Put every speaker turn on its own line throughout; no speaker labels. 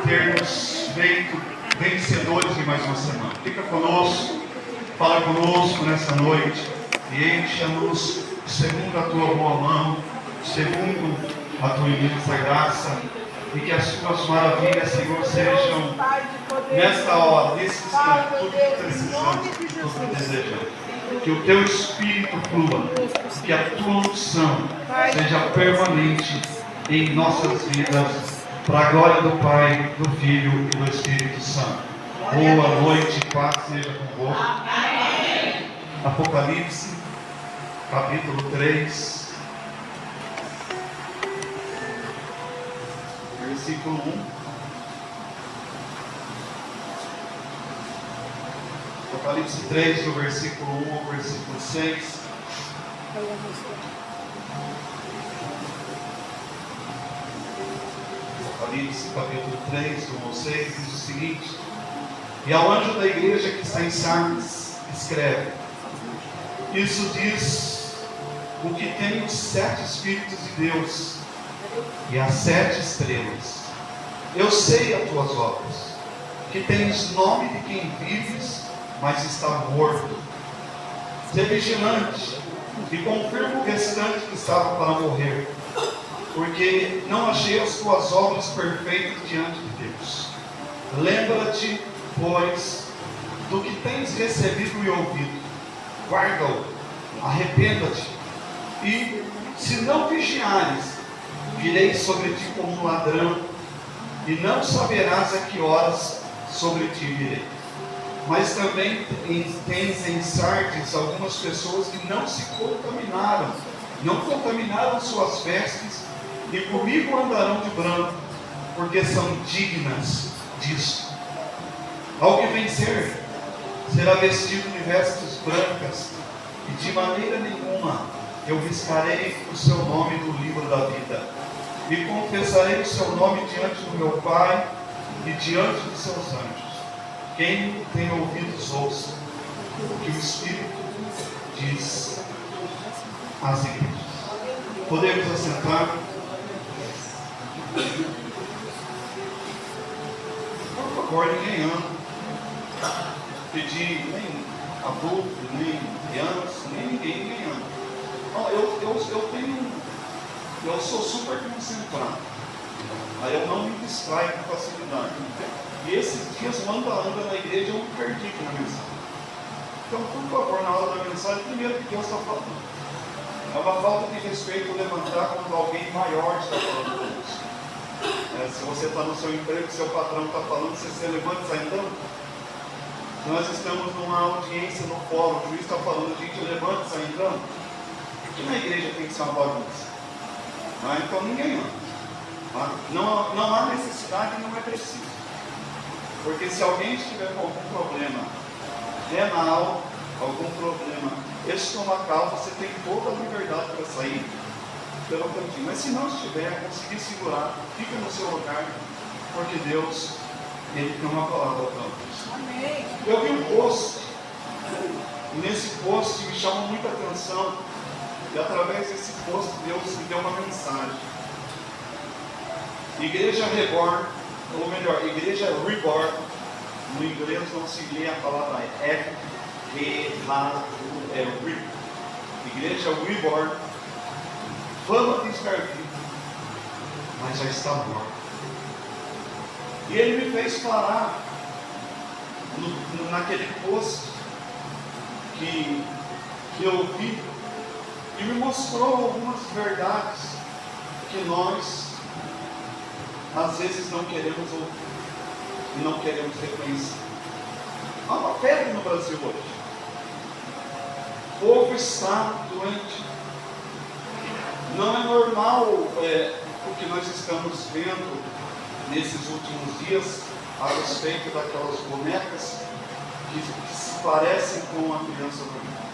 ter nos feito vencedores de mais uma semana. Fica conosco, fala conosco nessa noite e encha-nos segundo a tua boa mão, segundo a tua imensa graça, e que as tuas maravilhas, Senhor, sejam nesta hora, nesse instante, tudo que precisamos, tudo que desejamos. Que o teu Espírito flua, que a tua unção seja permanente em nossas vidas, para a glória do Pai, do Filho e do Espírito Santo. Boa noite, paz seja convosco. Apocalipse, capítulo 3, versículo 1. Apocalipse 3, do versículo 1 ao versículo 6. Apocalipse capítulo 3, do 1 ao 6, diz o seguinte: E ao anjo da igreja que está em Sardes, escreve: Isso diz o que tem os 7 Espíritos de Deus e as 7 estrelas. Eu sei as tuas obras, que tens nome de quem vives, mas está morto. Sê vigilante e confirma o restante que estava para morrer, porque não achei as tuas obras perfeitas diante de Deus. Lembra-te, pois, do que tens recebido e ouvido, guarda-o, arrependa-te, e se não vigiares, virei sobre ti como um ladrão, e não saberás a que horas sobre ti virei. Mas também tens em Sardes algumas pessoas que não se contaminaram, não contaminaram suas vestes, e comigo andarão de branco, porque são dignas disso. Ao que vencer, será vestido de vestes brancas, e de maneira nenhuma eu riscarei o seu nome do livro da vida, e confessarei o seu nome diante do meu Pai e diante dos seus anjos. Quem tem ouvidos, ouça o que o Espírito diz às igrejas. Podemos assentar? Por favor, ninguém anda. Pedir nem adulto, nem criança, nem ninguém anda. Eu sou super concentrado. Aí eu não me distraio com facilidade. E esses dias, o anda na igreja, eu me perdi com a mensagem. Então, por favor, na hora da mensagem, primeiro que Deus está falando. É uma falta de respeito levantar quando alguém maior está falando com você. Se você está no seu emprego, seu patrão está falando, você levanta e sai andando. Nós estamos numa audiência no fórum, o juiz está falando, a gente levanta e sai andando. Porque na igreja tem que ser uma bagunça. Então ninguém anda. Não há necessidade e não é preciso. Porque se alguém estiver com algum problema renal, algum problema estomacal, você tem toda a liberdade para sair pelo cantinho. Mas se não estiver, conseguir segurar, fica no seu lugar, porque Deus, Ele tem uma palavra para nós. Eu vi um post, e nesse post me chamou muita atenção, e através desse post Deus me deu uma mensagem. Igreja Reborn, ou melhor, Igreja Reborn, no inglês não se lê a palavra Igreja Reborn, fama de estar vivo, mas já está morto. E ele me fez parar naquele post que eu vi, e me mostrou algumas verdades que nós às vezes não queremos ouvir e não queremos reconhecer. Há uma febre no Brasil hoje. O povo está doente. Não é normal o que nós estamos vendo nesses últimos dias a respeito daquelas bonecas que se parecem com a criança dormindo.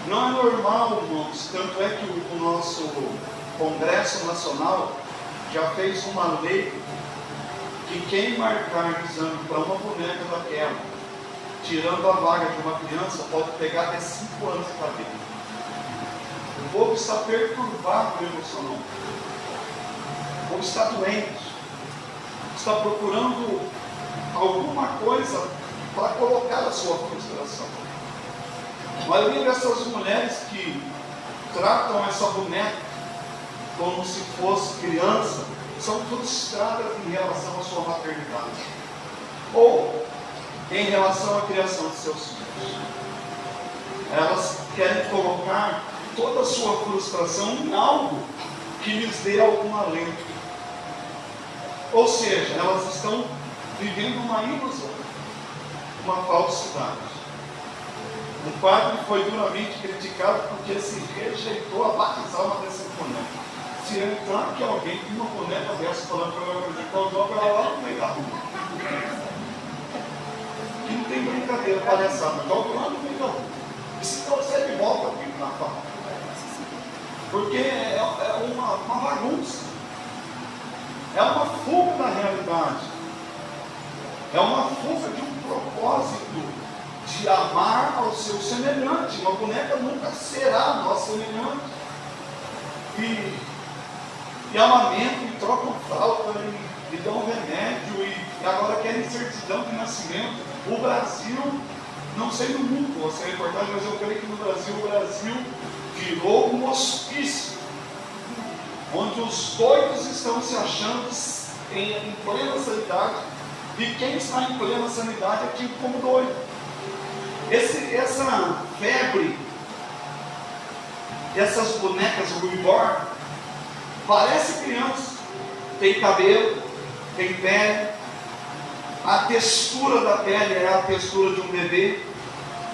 Não é normal, irmãos, tanto é que o nosso Congresso Nacional já fez uma lei que quem marcar exame para uma boneca daquela, tirando a vaga de uma criança, pode pegar até 5 anos de cadeia. O povo está perturbado emocionalmente. O povo está doente. está procurando alguma coisa para colocar a sua frustração. A maioria dessas mulheres que tratam essa boneca como se fosse criança, são frustradas em relação à sua maternidade, ou em relação à criação de seus filhos. Elas querem colocar toda a sua frustração em algo que lhes dê algum alento. Ou seja, elas estão vivendo uma ilusão, uma falsidade. Um padre foi duramente criticado porque se rejeitou a batizar uma dessas bonecas. Se entrar que alguém com uma boneca dessa falando para ela apresentar o jogo, ela lá no meio da rua. Que não tem brincadeira, palhaçada, joga lá no meio da rua. E se trouxer de volta aqui na fala. Porque é uma bagunça. É uma fuga da realidade. É uma fuga de um propósito de amar ao seu semelhante. Uma boneca nunca será nossa semelhante. E amamentam, e trocam fralda, e dão remédio, e agora querem certidão de nascimento. O Brasil, não sei no mundo, você é reportagem, mas eu creio que no Brasil, o Brasil virou um hospício, onde os doidos estão se achando em plena sanidade, e quem está em plena sanidade é tido como doido. Essa febre, essas bonecas reborn, parece criança, tem cabelo, tem pele, a textura da pele é a textura de um bebê,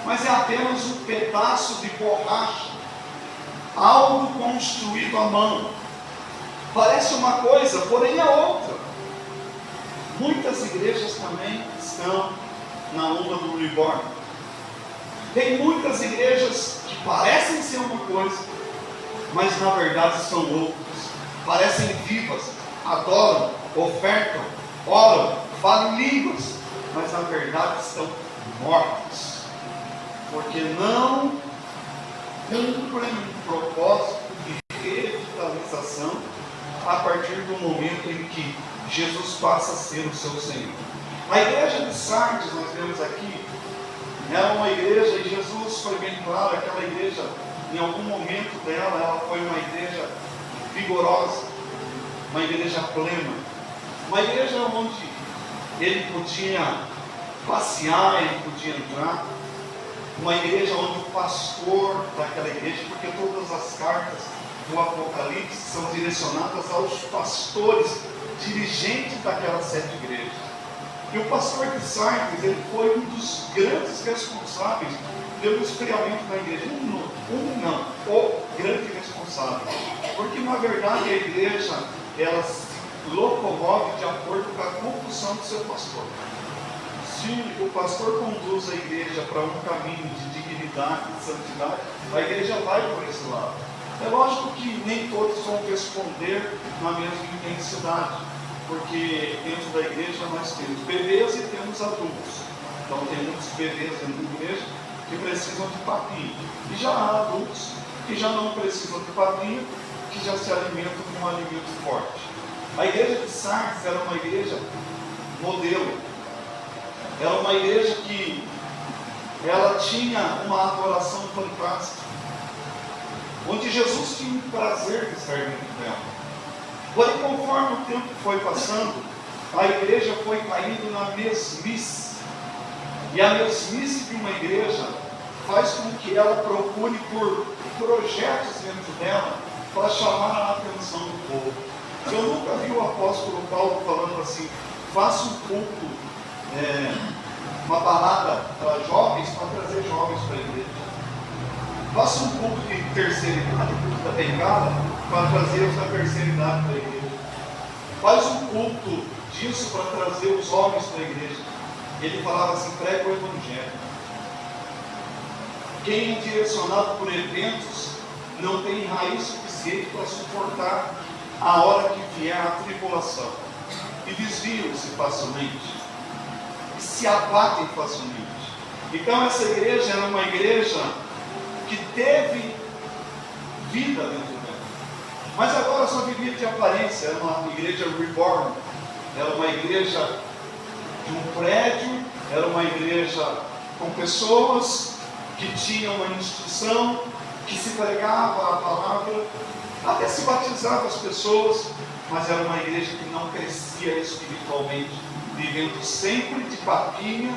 mas é apenas um pedaço de borracha, algo construído à mão. Parece uma coisa, porém é outra. Muitas igrejas também estão na onda do reborn. Tem muitas igrejas que parecem ser uma coisa, mas na verdade são outras. Parecem vivas, adoram, ofertam, oram, falam línguas, mas na verdade estão mortas, porque não cumprem um propósito de revitalização a partir do momento em que Jesus passa a ser o seu Senhor. A igreja de Sardes, nós vemos aqui, era uma igreja, e Jesus foi bem claro, aquela igreja, em algum momento dela, ela foi uma igreja vigorosa, uma igreja plena, uma igreja onde ele podia passear, ele podia entrar, uma igreja onde o pastor daquela igreja, porque todas as cartas do Apocalipse são direcionadas aos pastores, dirigentes daquelas 7 igrejas. E o pastor de Sardes, ele foi um dos grandes responsáveis pelo esfriamento da igreja. O grande responsável. Porque na verdade a igreja, ela se locomove de acordo com a condução do seu pastor. Se o pastor conduz a igreja para um caminho de dignidade, de santidade, a igreja vai por esse lado. É lógico que nem todos vão responder na mesma intensidade, porque dentro da igreja nós temos bebês e temos adultos. Então tem muitos bebês dentro da igreja que precisam de papinha. E já há adultos que já não precisam de papinha, que já se alimentam de um alimento forte. A igreja de Sardes era uma igreja modelo. Era uma igreja que ela tinha uma adoração fantástica, onde Jesus tinha o prazer de estar dentro dela. Porém, conforme o tempo foi passando, a igreja foi caindo na mesmice. E a mesmice de uma igreja faz com que ela procure por projetos dentro dela para chamar a atenção do povo. Eu nunca vi o apóstolo Paulo falando assim: faça um culto, uma balada para jovens, para trazer jovens para a igreja. Faça um culto de terceira idade, culto da bengala, para trazer os da terceira idade para a igreja. Faz um culto disso para trazer os homens para a igreja. Ele falava assim: prega o evangelho. Quem é direcionado por eventos não tem raiz suficiente para suportar a hora que vier a tribulação, e desviam-se facilmente, e se abatem facilmente. Então essa igreja era uma igreja que teve vida dentro dela, mas agora só vivia de aparência. Era uma igreja reborn, era uma igreja de um prédio, era uma igreja com pessoas que tinham uma instituição, que se pregava a palavra, até se batizava as pessoas, mas era uma igreja que não crescia espiritualmente, vivendo sempre de papinha,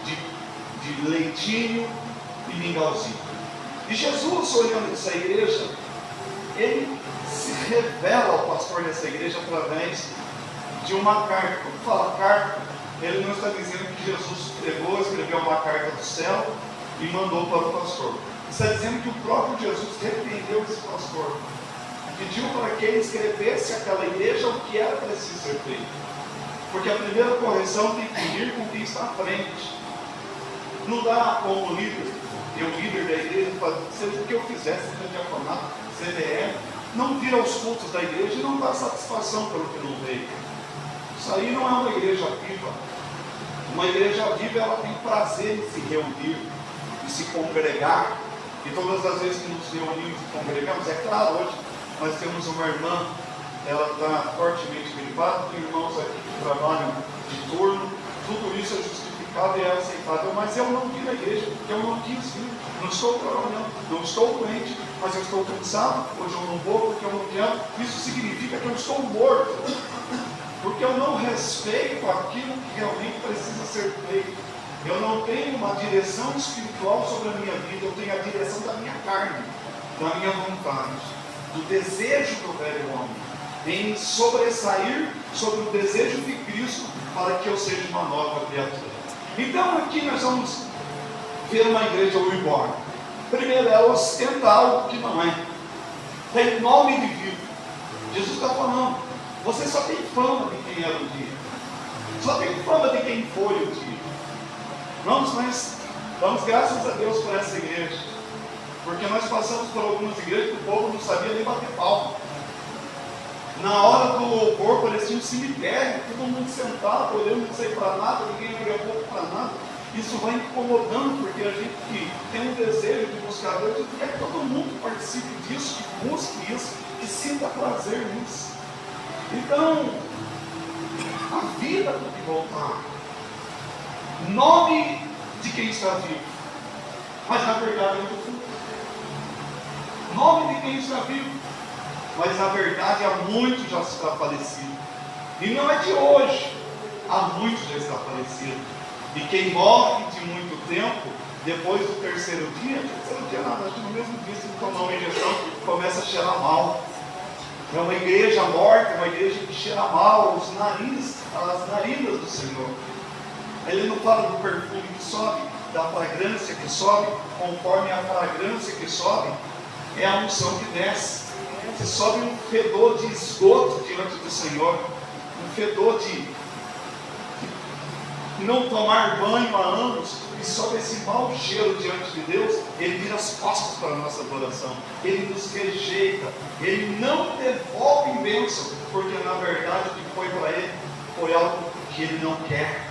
de leitinho e mingauzinho. E Jesus, olhando essa igreja, ele se revela ao pastor dessa igreja através de uma carta. Quando fala carta, ele não está dizendo que Jesus escreveu uma carta do céu e mandou para o pastor. Está dizendo que o próprio Jesus repreendeu esse pastor, pediu para que ele escrevesse àquela igreja o que era preciso ser feito, porque a primeira correção tem que vir com quem está à frente. Não dá como líder, eu líder da igreja, seja o que eu fizesse, seja diaconato, CDR, não vir aos cultos da igreja e não dar satisfação pelo que não veio. Isso aí não é uma igreja viva. Uma igreja viva, ela tem prazer em se reunir, em se congregar. E todas as vezes que nos reunimos e congregamos, é claro, hoje nós temos uma irmã, ela está fortemente gripada, tem irmãos aqui que trabalham de turno, tudo isso é justificado e é aceitável, mas eu não vim na igreja porque eu não quis vir, não estou trabalhando, não estou doente, mas eu estou cansado, hoje eu não vou porque eu não quero. Isso significa que eu estou morto, porque eu não respeito aquilo que realmente precisa ser feito. Eu não tenho uma direção espiritual sobre a minha vida, eu tenho a direção da minha carne, da minha vontade, do desejo do velho homem, em sobressair sobre o desejo de Cristo para que eu seja uma nova criatura. Então aqui nós vamos ver uma igreja reborn. Primeiro, ela ostenta algo que não é, tem nome de vida. Jesus está falando, você só tem fama de quem era o dia, só tem fama de quem foi o dia. Nós damos graças a Deus por essa igreja, porque nós passamos por algumas igrejas que o povo não sabia nem bater palma. Na hora do louvor parecia um cemitério, todo mundo sentado, olhando, não sei para nada, ninguém olha pouco para nada. Isso vai incomodando, porque a gente que tem um desejo de buscar Deus, quer que todo mundo participe disso, que busque isso, que sinta prazer nisso. Então, a vida tem que voltar. Nome de quem está vivo, mas na verdade é do futuro. Nome de quem está vivo, mas na verdade há muito já está falecido. E não é de hoje, há muito já está falecido. E quem morre de muito tempo, depois do terceiro dia nada, no mesmo dia se tomar uma injeção, começa a cheirar mal. É uma igreja morta, uma igreja que cheira mal, as narinas do Senhor. Ele não fala do perfume que sobe, da fragrância que sobe, conforme a fragrância que sobe, é a unção que desce. Se sobe um fedor de esgoto diante do Senhor, um fedor de não tomar banho há anos, e sobe esse mau cheiro diante de Deus, ele vira as costas para a nossa adoração, ele nos rejeita, ele não devolve em bênção, porque na verdade o que foi para ele foi algo que ele não quer,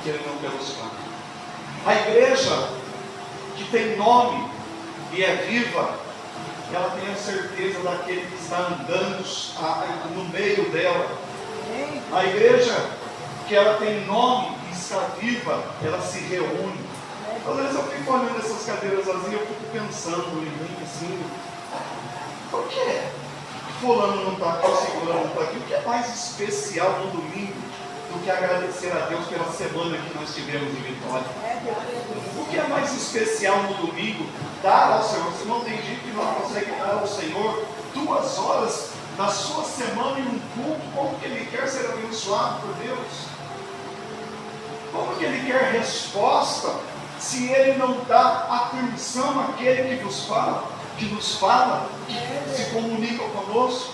que ele não quer buscar. A igreja que tem nome e é viva, ela tem a certeza daquele que está andando no meio dela. A igreja que ela tem nome e está viva, ela se reúne. Às vezes eu fico olhando essas cadeiras vazias, eu fico pensando em mim assim, por que fulano não está aqui, fulano não está aqui? O que é mais especial no domingo do que agradecer a Deus pela semana que nós tivemos em Vitória? O que é mais especial no domingo? Dar ao Senhor. Se não tem gente que não consegue dar ao Senhor 2 horas da sua semana em um culto, como que ele quer ser abençoado por Deus? Como que ele quer resposta se ele não dá atenção àquele que nos fala, que se comunica conosco?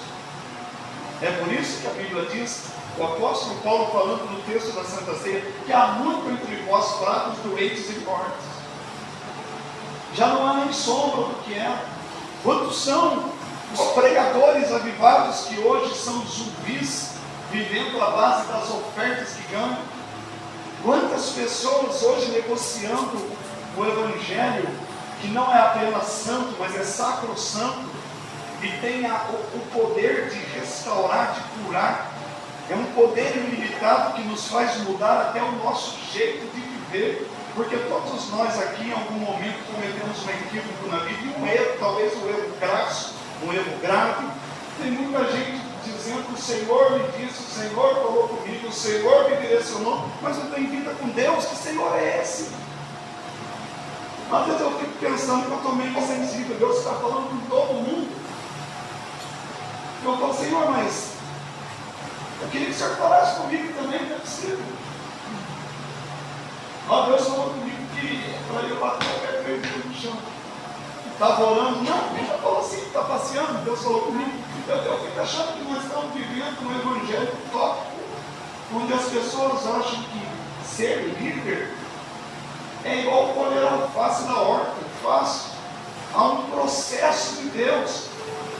É por isso que a Bíblia diz, o apóstolo Paulo falando no texto da Santa Ceia, que há muito entre vós fracos, doentes e fortes. Já não há nem sombra do que é. Quantos são os pregadores avivados que hoje são zumbis, vivendo à base das ofertas que ganham? Quantas pessoas hoje negociando o Evangelho, que não é apenas santo, mas é sacrossanto, e tem o poder de restaurar, de curar, É um poder ilimitado que nos faz mudar até o nosso jeito de viver. Porque todos nós aqui em algum momento cometemos um equívoco na vida, e um erro, talvez um erro crasso, um erro grave. Tem muita gente dizendo que o Senhor me disse, o Senhor falou comigo, o Senhor me direcionou, mas não tem vida com Deus. Que Senhor é esse? Às vezes eu fico pensando que eu estou meio insensível, Deus está falando com todo mundo. Eu falo, Senhor, mas eu queria que o Senhor falasse comigo também, não é possível. Deus falou comigo que para eu bater o pé feio no chão. Estava orando, não, ele já falou assim, está passeando, Deus falou comigo. Eu fico achando que nós estamos vivendo um evangelho tópico, onde as pessoas acham que ser líder é igual colher alface da horta, fácil. Há um processo de Deus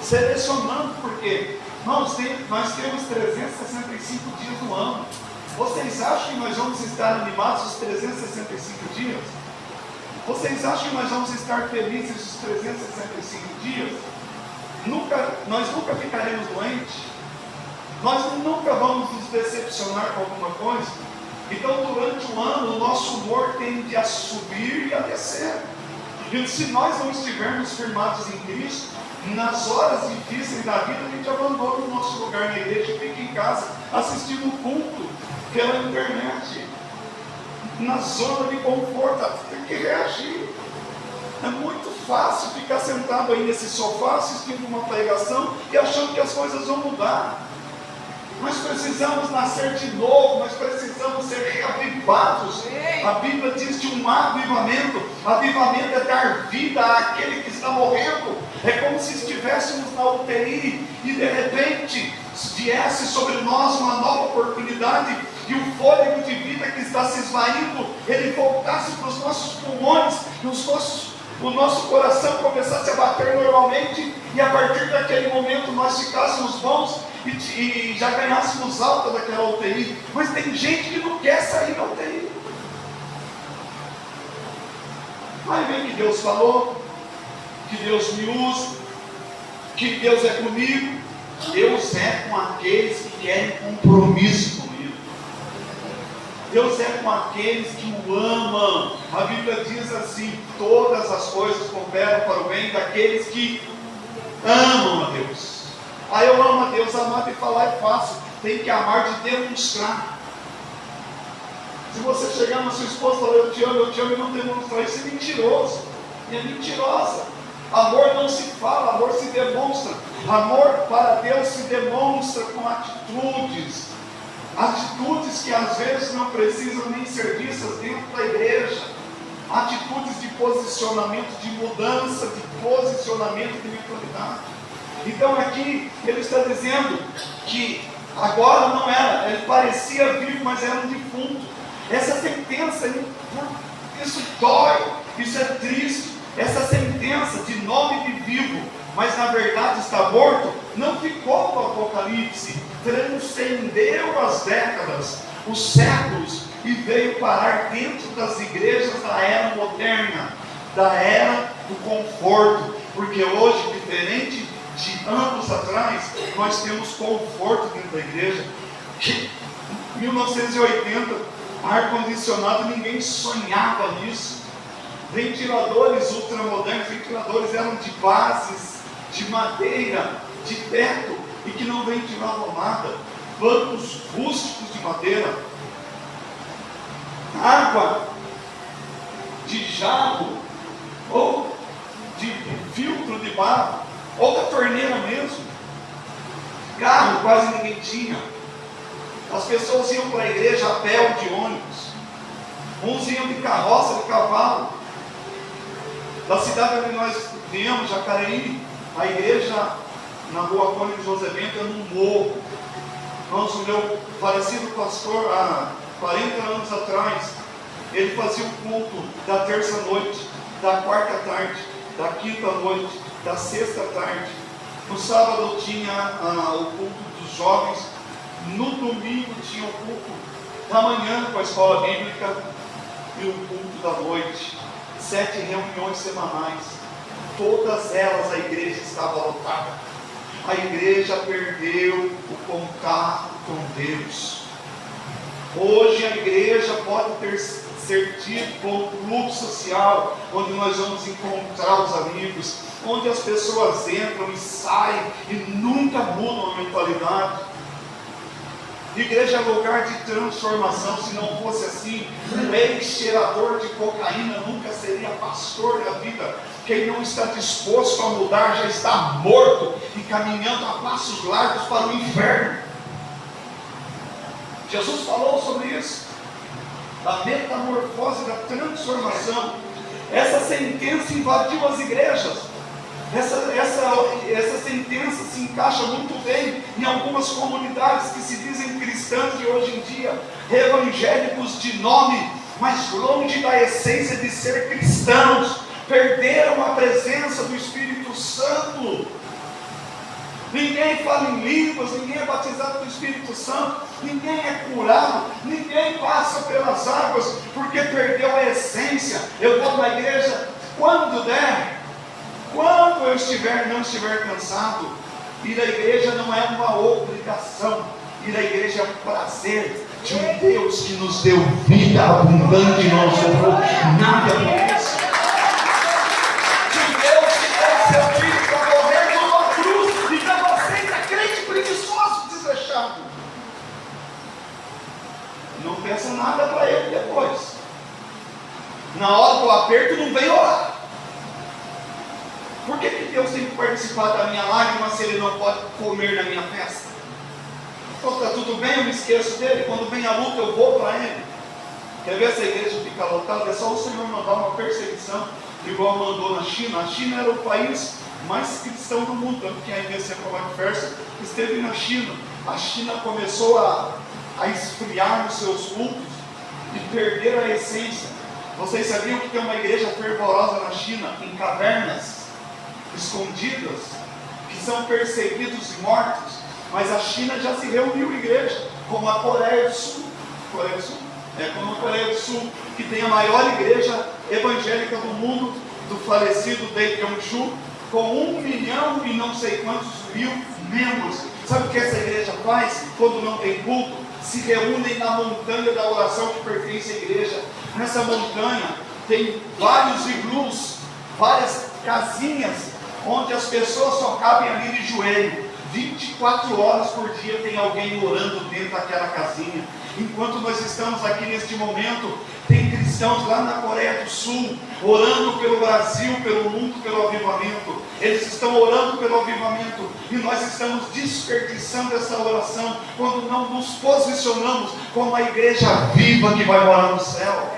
selecionando, porque nós temos 365 dias no ano. Vocês acham que nós vamos estar animados os 365 dias? Vocês acham que nós vamos estar felizes os 365 dias? Nós nunca ficaremos doentes? Nós nunca vamos nos decepcionar com alguma coisa? Então, durante o ano, o nosso humor tende a subir e a descer. E se nós não estivermos firmados em Cristo, nas horas difíceis da vida, a gente abandona o nosso lugar na igreja e fica em casa, assistindo o culto pela internet, na zona de conforto. Tem que reagir. É muito fácil ficar sentado aí nesse sofá, assistindo uma pregação e achando que as coisas vão mudar. Nós precisamos nascer de novo, nós precisamos ser reavivados. A Bíblia diz de um avivamento. Avivamento é dar vida àquele que está morrendo. É como se estivéssemos na UTI e de repente viesse sobre nós uma nova oportunidade e o fôlego de vida que está se esvaindo, ele voltasse para os nossos pulmões e o nosso coração começasse a bater normalmente, e a partir daquele momento nós ficássemos bons e já ganhássemos alta daquela UTI. Mas tem gente que não quer sair da UTI. Aí vem que Deus falou, que Deus me usa, que Deus é comigo. Deus é com aqueles que querem compromisso comigo. Deus é com aqueles que o amam. A Bíblia diz assim: todas as coisas cooperam para o bem daqueles que amam a Deus. Aí eu amo a Deus, amar de falar é fácil, tem que amar de demonstrar. Se você chegar na sua esposa e falar eu te amo e não demonstrar, isso é mentiroso, e é mentirosa. Amor não se fala, amor se demonstra. Amor para Deus se demonstra com atitudes. Atitudes que às vezes não precisam nem ser vistas dentro da igreja. Atitudes de posicionamento, de mudança, de posicionamento, de mentalidade. Então aqui ele está dizendo que agora não era, ele parecia vivo, mas era um defunto. Essa sentença, isso dói, isso é triste. Essa sentença de nome de vivo, mas na verdade está morto, não ficou no Apocalipse, transcendeu as décadas, os séculos, e veio parar dentro das igrejas da era moderna, da era do conforto, porque hoje, diferente de anos atrás, nós temos conforto dentro da igreja. Em 1980, ar-condicionado, ninguém sonhava nisso. Ventiladores ultramodernos, ventiladores eram de bases, de madeira, de teto, e que não ventilavam nada. Bancos rústicos de madeira, água de jarro, ou de filtro de barro, ou da torneira mesmo. Carro quase ninguém tinha. As pessoas iam para a igreja a pé ou de ônibus. Uns iam de carroça, de cavalo. Da cidade onde nós viemos, Jacareí, a igreja na rua Cônigo José Bento é num morro. O meu falecido pastor, há 40 anos atrás, ele fazia o culto da terça noite, da quarta tarde, da quinta noite, da sexta tarde. No sábado tinha o culto dos jovens, no domingo tinha o culto da manhã com a escola bíblica e o culto da noite. 7 reuniões semanais, todas elas a igreja estava lotada. A igreja perdeu o contato com Deus. Hoje a igreja pode ser tido como um clube social, onde nós vamos encontrar os amigos, onde as pessoas entram e saem e nunca mudam a mentalidade. Igreja é lugar de transformação. Se não fosse assim, um ex-cheirador de cocaína nunca seria pastor da vida. Quem não está disposto a mudar já está morto e caminhando a passos largos para o inferno. Jesus falou sobre isso, da metamorfose, da transformação. Essa sentença invadiu as igrejas. Essa sentença se encaixa muito bem em algumas comunidades que se dizem cristãs de hoje em dia, evangélicos de nome, mas longe da essência de ser cristãos, perderam a presença do Espírito Santo. Ninguém fala em línguas, ninguém é batizado do Espírito Santo, ninguém é curado, ninguém passa pelas águas, porque perdeu a essência. Eu vou na igreja quando der, quando eu não estiver cansado. Ir à igreja não é uma obrigação, ir à igreja é um prazer de um Deus que nos deu vida abundante e não nos roubou nada por isso. De um Deus que deu seu filho para morrer numa cruz, e para você ainda crente preguiçoso, desleixado. Não pensa nada para ele depois. Na hora do aperto não vem orar. Por que Deus tem que participar da minha lágrima se Ele não pode comer na minha festa? Então está tudo bem, eu me esqueço dele. Quando vem a luta eu vou para Ele. Quer ver essa igreja ficar lotada? É só o Senhor mandar uma perseguição, igual mandou na China. A China era o país mais cristão do mundo, tanto que a Igreja Secular esteve na China. A China começou a esfriar nos seus cultos e perder a essência. Vocês sabiam que tem uma igreja fervorosa na China, em cavernas escondidas, que são perseguidos e mortos? Mas a China já se reuniu igreja, como a Coreia do Sul. Coreia do Sul? Como a Coreia do Sul, que tem a maior igreja evangélica do mundo, do falecido Dae Kyung-Chul, com 1 milhão e não sei quantos mil membros. Sabe o que essa igreja faz quando não tem culto? Se reúnem na montanha da oração que pertence à igreja. Nessa montanha tem vários iglus, várias casinhas, onde as pessoas só cabem ali de joelho. 24 horas por dia tem alguém orando dentro daquela casinha. Enquanto nós estamos aqui neste momento, tem cristãos lá na Coreia do Sul, orando pelo Brasil, pelo mundo, pelo avivamento. Eles estão orando pelo avivamento, e nós estamos desperdiçando essa oração, quando não nos posicionamos como a igreja viva que vai morar no céu.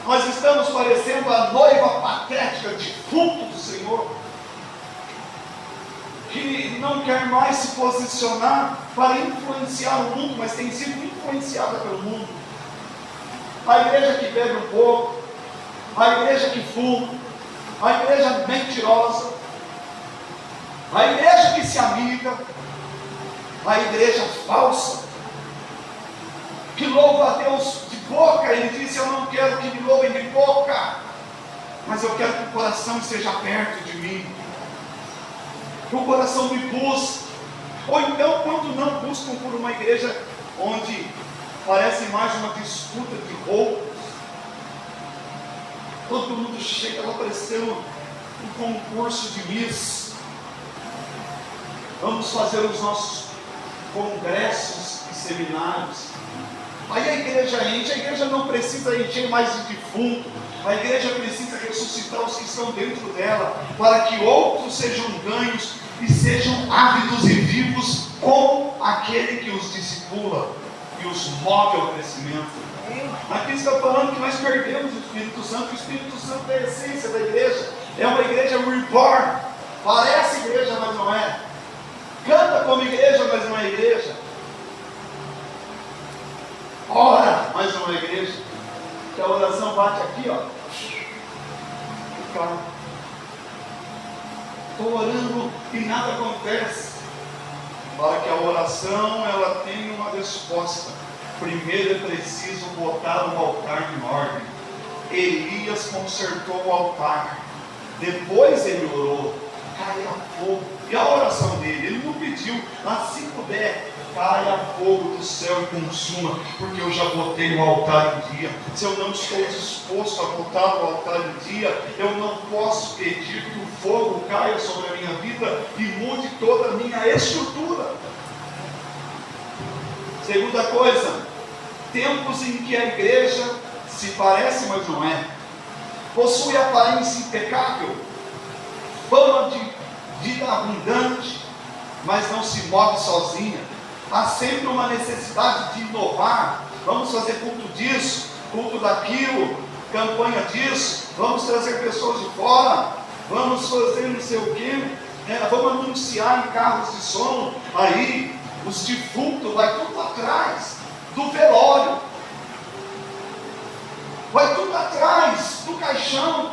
Nós estamos parecendo a noiva patética, defunto do Senhor, que não quer mais se posicionar para influenciar o mundo, mas tem sido influenciada pelo mundo. A igreja que bebe um pouco, a igreja que fuma, a igreja mentirosa, a igreja que se amiga, a igreja falsa, que louva a Deus de boca. Ele disse: eu não quero que me louvem de boca, mas eu quero que o coração esteja perto de mim, que o coração me busque. Ou então, quando não buscam por uma igreja onde parece mais uma disputa de roupas, todo mundo chega lá parecendo um concurso de Miss. Vamos fazer os nossos congressos e seminários. Aí a igreja enche. A igreja não precisa encher mais de defunto. A igreja precisa ressuscitar os que estão dentro dela, para que outros sejam ganhos e sejam ávidos e vivos com aquele que os discipula e os move ao crescimento. Aqui está falando que nós perdemos o Espírito Santo. O Espírito Santo é a essência da igreja. É uma igreja reborn. Parece igreja, mas não é. Canta como igreja, mas não é igreja. Ora, mas não é igreja. Que a oração bate aqui, ó. Estou orando e nada acontece. Para que a oração ela tenha uma resposta, primeiro é preciso botar o altar em ordem. Elias consertou o altar, depois ele orou, caia fogo. E a oração dele? Ele não pediu: assim puder, caia fogo do céu e consuma, porque eu já botei o altar em dia. Se eu não estou disposto a botar o altar em dia, eu não posso pedir que o fogo caia sobre a minha vida e mude toda a minha estrutura. Segunda coisa, tempos em que a igreja se parece, mas não é, possui aparência impecável, fama de vida abundante, mas não se move sozinha. Há sempre uma necessidade de inovar. Vamos fazer culto disso, culto daquilo, campanha disso, vamos trazer pessoas de fora, vamos fazer não sei o quê, vamos anunciar em carros de som. Aí os defuntos vai tudo atrás do velório, vai tudo atrás do caixão,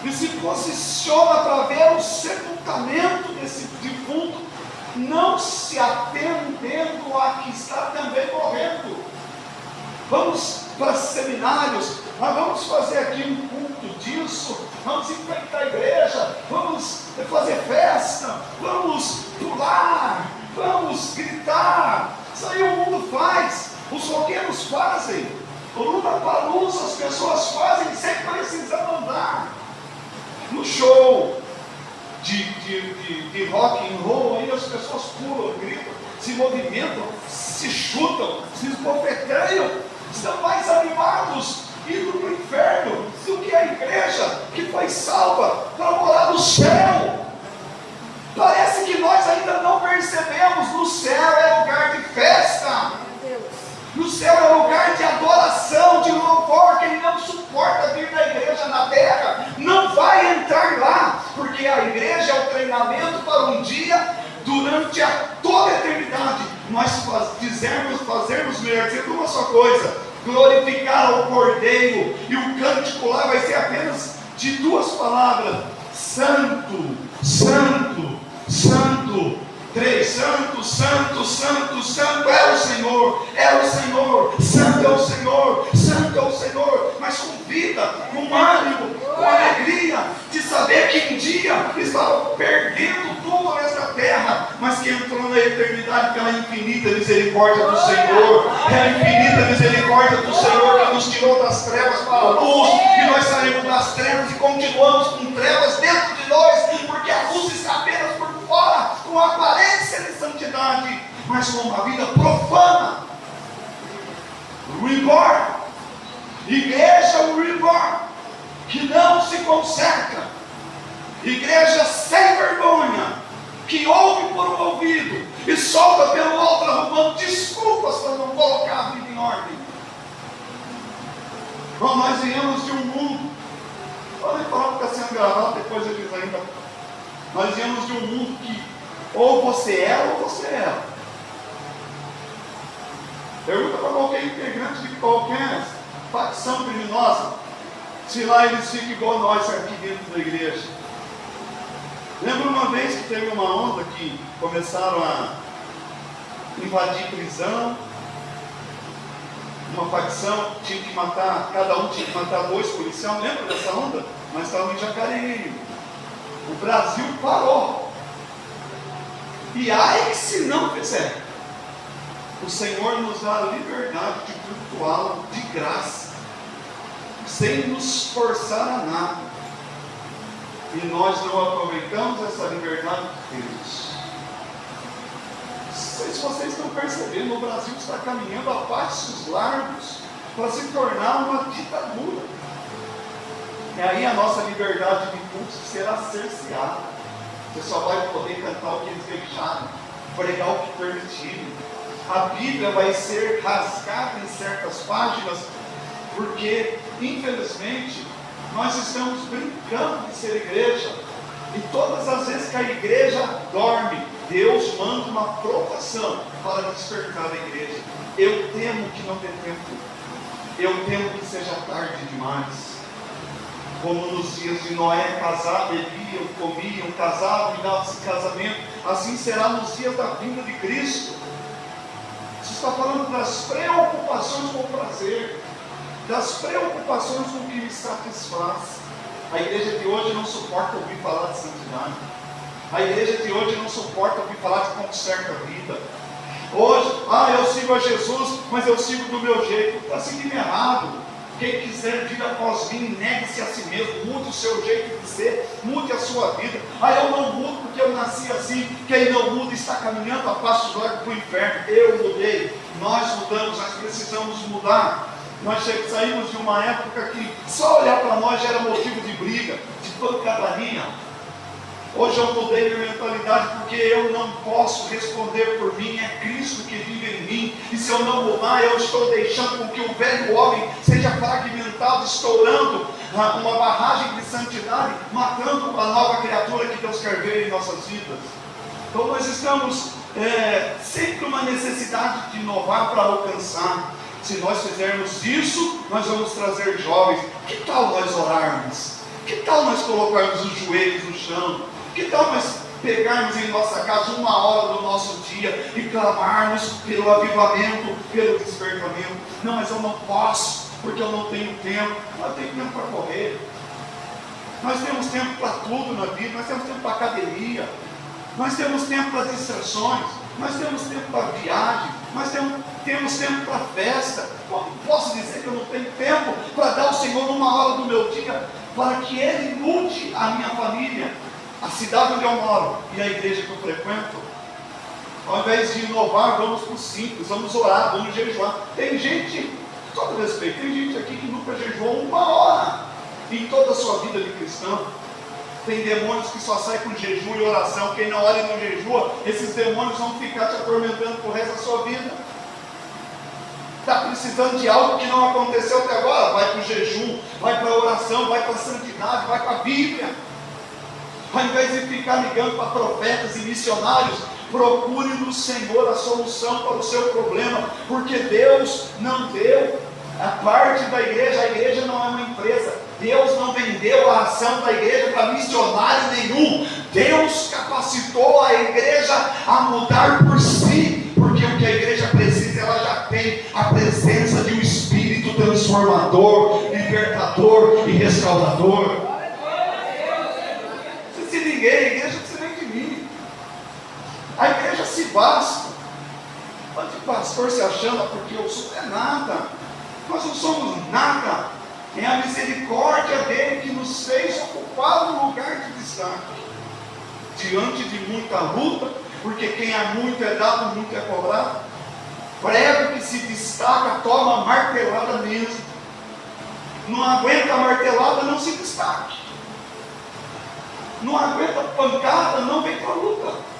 e se posiciona para ver o sepultamento desse defunto, não se atendendo a que está também morrendo. Vamos para seminários, nós vamos fazer aqui um culto disso, vamos enfrentar a igreja, vamos fazer festa, vamos pular, vamos gritar. Isso aí o mundo faz, os roqueiros fazem, o Lollapalooza as pessoas fazem sem precisar andar. No show de rock and roll, aí as pessoas pulam, gritam, se movimentam, se chutam, se esbofeteiam, estão mais animados indo para o inferno do que a igreja que foi salva para morar no céu. Parece que nós ainda não percebemos. No céu é lugar de festa, no céu é lugar de adoração, de louvor. Quem não suporta vir na igreja na terra não vai entrar lá, porque a igreja é o treinamento para um dia, durante toda a eternidade, nós fazermos melhor, dizendo uma só coisa: glorificar ao Cordeiro. E o cântico lá vai ser apenas de duas palavras: santo, santo, santo. 3, santo, santo, santo, santo é o Senhor, santo é o Senhor, santo é o Senhor. Mas com vida, com ânimo, com alegria, de saber que um dia estava perdendo tudo nesta terra, mas que entrou na eternidade pela infinita misericórdia do Senhor, pela infinita misericórdia do Senhor, que nos tirou das trevas para a luz, e nós saímos das trevas e continuamos com trevas dentro de nós, porque a luz está apenas por fora, com a aparência de santidade, mas com uma vida profana. Reborn, igreja reborn, que não se conserta, igreja sem vergonha, que ouve por um ouvido e solta pelo outro, arrumando desculpas para não colocar a vida em ordem. Bom, nós viemos de um mundo, podem falar que está sendo gravado, depois eles ainda. Nós viemos de um mundo que ou você é ou você é. Pergunta para qualquer integrante de qualquer facção criminosa, se lá eles ficam igual nós aqui dentro da igreja. Lembro uma vez que teve uma onda que começaram a invadir prisão. Uma facção tinha que matar, cada um tinha que matar 2 policiais. Lembra dessa onda? Nós estávamos em Jacareí. O Brasil parou. E ai se não fizer. O Senhor nos dá a liberdade de cultuá-lo de graça, sem nos forçar a nada. E nós não aproveitamos essa liberdade de Deus. Não sei se vocês estão percebendo, o Brasil está caminhando a passos largos para se tornar uma ditadura. E aí a nossa liberdade de culto será cerceada. Você só vai poder cantar o que eles deixaram, pregar o que permitirem. A Bíblia vai ser rasgada em certas páginas, porque, infelizmente, nós estamos brincando de ser igreja. E todas as vezes que a igreja dorme, Deus manda uma provação para despertar a igreja. Eu temo que não dê tempo. Eu temo que seja tarde demais. Como nos dias de Noé, casavam, bebiam, comiam, casavam e davam-se casamento, assim será nos dias da vinda de Cristo. Isso está falando das preocupações com o prazer, das preocupações com o que me satisfaz. A igreja de hoje não suporta ouvir falar de santidade. A igreja de hoje não suporta ouvir falar de conserta a vida. Hoje, eu sigo a Jesus, mas eu sigo do meu jeito. Está seguindo errado. Quem quiser vir após mim, negue-se a si mesmo, mude o seu jeito de ser, mude a sua vida. Eu não mudo porque eu nasci assim. Quem não muda está caminhando a passos largos para o inferno. Eu mudei, nós mudamos, nós precisamos mudar. Nós saímos de uma época que só olhar para nós já era motivo de briga, de pancadaria. Hoje eu mudei minha mentalidade porque eu não posso responder por mim, é Cristo que vive em mim. E se eu não mudar, eu estou deixando com que o velho homem seja fragmentado, estourando uma barragem de santidade, matando a nova criatura que Deus quer ver em nossas vidas. Então nós estamos sempre uma necessidade de inovar para alcançar. Se nós fizermos isso, nós vamos trazer jovens. Que tal nós orarmos? Que tal nós colocarmos os joelhos no chão? Que tal nós pegarmos em nossa casa 1 hora do nosso dia e clamarmos pelo avivamento, pelo despertamento? Não, mas eu não posso, porque eu não tenho tempo. Nós temos tempo para correr. Nós temos tempo para tudo na vida. Nós temos tempo para academia. Nós temos tempo para distrações. Nós temos tempo para viagem. Nós temos tempo para festa. Como posso dizer que eu não tenho tempo para dar ao Senhor 1 hora do meu dia, para que Ele mude a minha família, a cidade onde eu moro e a igreja que eu frequento? Ao invés de inovar, vamos para o simples, vamos orar, vamos jejuar. Tem gente, com todo respeito, tem gente aqui que nunca jejuou 1 hora em toda a sua vida de cristão. Tem demônios que só saem com jejum e oração. Quem não ora e não jejua, esses demônios vão ficar te atormentando por resto da sua vida. Está precisando de algo que não aconteceu até agora? Vai para o jejum, vai para a oração, vai para a santidade, vai para a Bíblia. Ao invés de ficar ligando para profetas e missionários, procure no Senhor a solução para o seu problema, porque Deus não deu a parte da igreja. A igreja não é uma empresa. Deus não vendeu a ação da igreja para missionário nenhum. Deus capacitou a igreja a mudar por si, porque o que a igreja precisa, ela já tem a presença de um Espírito transformador, libertador e restaurador. Se ninguém, a igreja precisa nem de mim. A igreja se basta. Pode pastor se achando porque eu sou nada. Nós não somos nada. É a misericórdia dele que nos fez ocupar um lugar de destaque. Diante de muita luta, porque quem é muito é dado, muito é cobrado. Prego que se destaca, toma martelada mesmo. Não aguenta a martelada, não se destaque. Não aguenta pancada, não vem para a luta.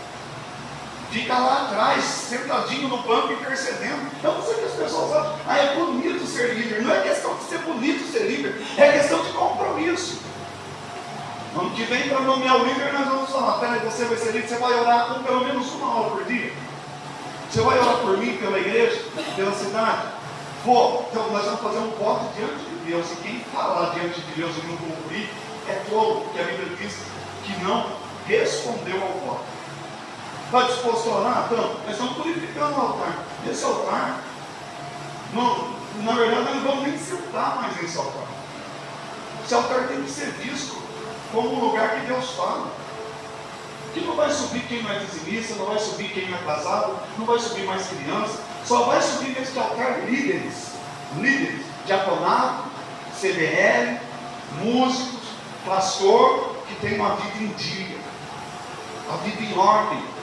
Fica lá atrás, sentadinho no banco, intercedendo. Eu não sei o que as pessoas acham. É bonito ser líder. Não é questão de ser bonito ser líder, é questão de compromisso. Ano que vem, para nomear o líder, nós vamos falar: peraí, você vai ser líder, você vai orar pelo menos 1 hora por dia. Você vai orar por mim, pela igreja, pela cidade? Vou. Então nós vamos fazer um voto diante de Deus. E quem falar diante de Deus e não cumprir é tolo, porque a Bíblia diz que não respondeu ao voto. Está disposto a orar? Então, nós estamos purificando o altar. Esse altar, não, na verdade, nós não vamos nem sentar mais nesse altar. Esse altar tem que ser visto como um lugar que Deus fala. Que não vai subir quem não é dizimista, não vai subir quem não é casado, não vai subir mais criança. Só vai subir nesse altar líderes, diaconato, CDL, músicos, pastor, que tem uma vida em dia, a vida em ordem.